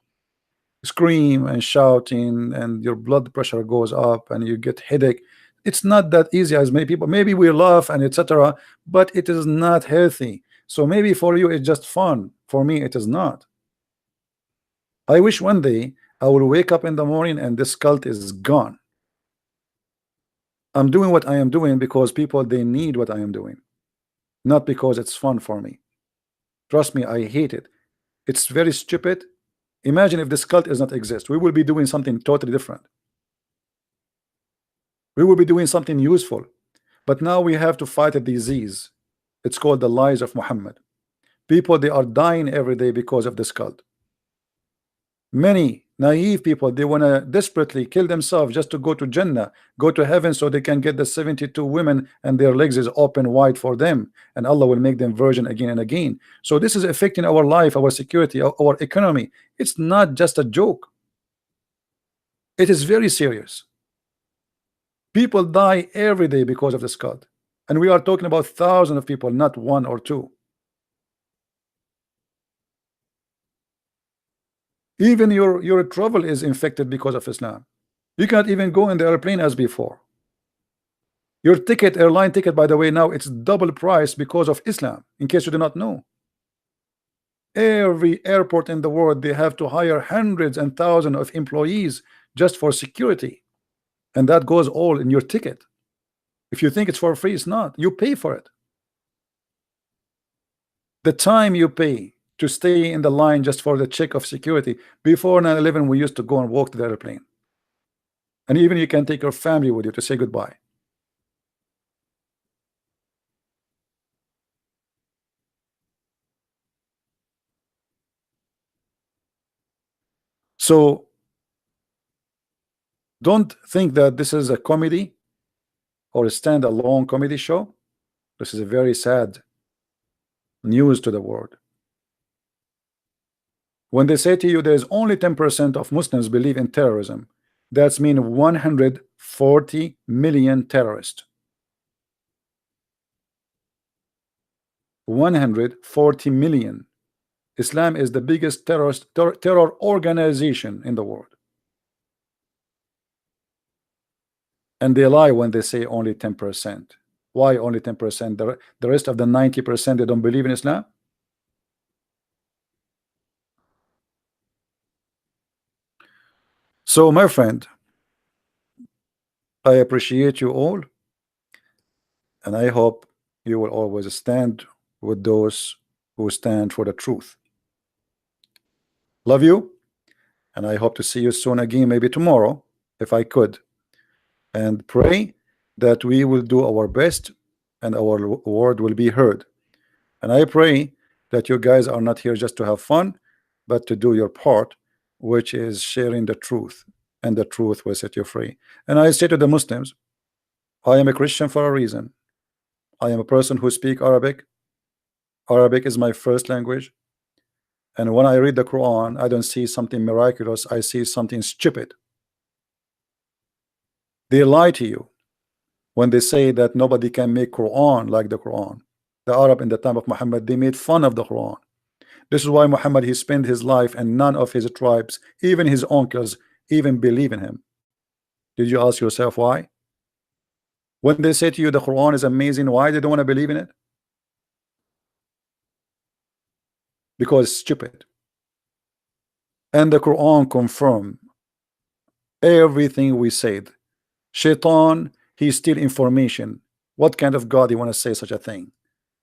Scream and shouting, and your blood pressure goes up, and you get headache. It's not that easy as many people. Maybe we laugh and etc., but it is not healthy. So maybe for you it's just fun. For me, it is not. I wish one day I will wake up in the morning and this cult is gone. I'm doing what I am doing because people, they need what I am doing, not because it's fun for me. Trust me, I hate it. It's very stupid. Imagine if this cult does not exist. We will be doing something totally different. We will be doing something useful. But now we have to fight a disease. It's called the lies of Muhammad. People, they are dying every day because of this cult. Many naive people, they want to desperately kill themselves just to go to Jannah, go to heaven, so they can get the 72 women and their legs is open wide for them, and Allah will make them virgin again and again. So this is affecting our life, our security, our economy. It's not just a joke. It is very serious. People die every day because of this cult, and we are talking about thousands of people, not one or two. Even your travel is infected because of Islam. You can't even go in the airplane as before. Your ticket, airline ticket, by the way, now it's double price because of Islam, in case you do not know. Every airport in the world, they have to hire hundreds and thousands of employees just for security, and that goes all in your ticket. If you think it's for free, it's not. You pay for it. The time you pay to stay in the line just for the check of security. Before 9/11, we used to go and walk to the airplane, and even you can take your family with you to say goodbye. So don't think that this is a comedy or a stand-alone comedy show. This is a very sad news to the world. When they say to you there's only 10% of Muslims believe in terrorism, that's mean 140 million terrorists. 140 million. Islam is the biggest terror organization in the world. And they lie when they say only 10%. Why only 10%? The rest of the 90%, they don't believe in Islam? So, my friend, I appreciate you all, and I hope you will always stand with those who stand for the truth. Love you, and I hope to see you soon again, maybe tomorrow, if I could. And pray that we will do our best and our word will be heard. And I pray that you guys are not here just to have fun, but to do your part, which is sharing the truth, and the truth will set you free. And I say to the Muslims, I am a Christian for a reason. I am a person who speaks Arabic. Arabic is my first language. And when I read the Quran, I don't see something miraculous. I see something stupid. They lie to you when they say that nobody can make Quran like the Quran. The Arab in the time of Muhammad, they made fun of the Quran. This is why Muhammad, he spent his life and none of his tribes, even his uncles, even believe in him. Did you ask yourself why? When they say to you the Quran is amazing, why they don't want to believe in it? Because it's stupid. And the Quran confirm everything we said. Shaitan, he steal information. What kind of God you want to say such a thing?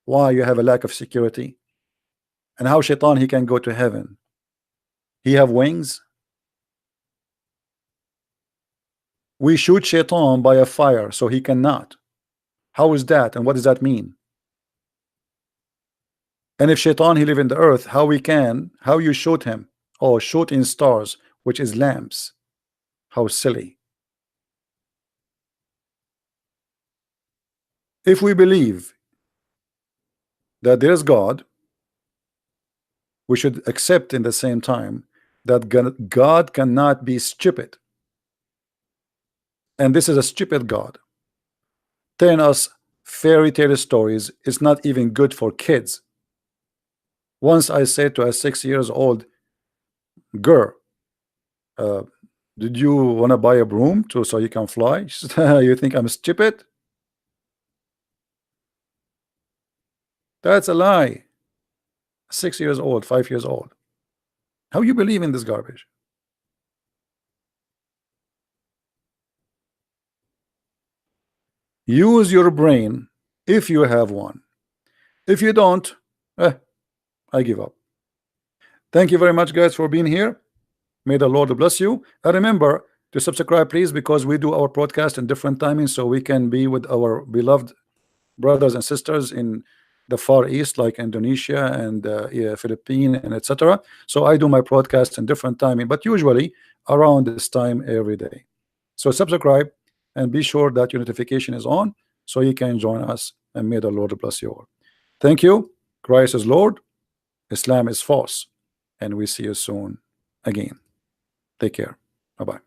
Why you have a lack of security? And how Shaitan he can go to heaven? He have wings? We shoot Shaitan by a fire, so he cannot. How is that? And what does that mean? And if Shaitan he live in the earth, how you shoot him? Oh, shoot in stars, which is lamps. How silly. If we believe that there is God, we should accept in the same time that God cannot be stupid. And this is a stupid God. Telling us fairy tale stories is not even good for kids. Once I said to a 6 years old girl, did you want to buy a broom so you can fly? She said, you think I'm stupid? That's a lie. 6 years old, 5 years old. How you believe in this garbage? Use your brain if you have one. If you don't, I give up. Thank you very much, guys, for being here. May the Lord bless you. And remember to subscribe, please, because we do our broadcast in different timings so we can be with our beloved brothers and sisters in the Far East, like Indonesia and Philippines and etc. So I do my broadcast in different timing, but usually around this time every day. So subscribe and be sure that your notification is on so you can join us, and may the Lord bless you all. Thank you. Christ is Lord, Islam is false, and we see you soon again. Take care. Bye-bye.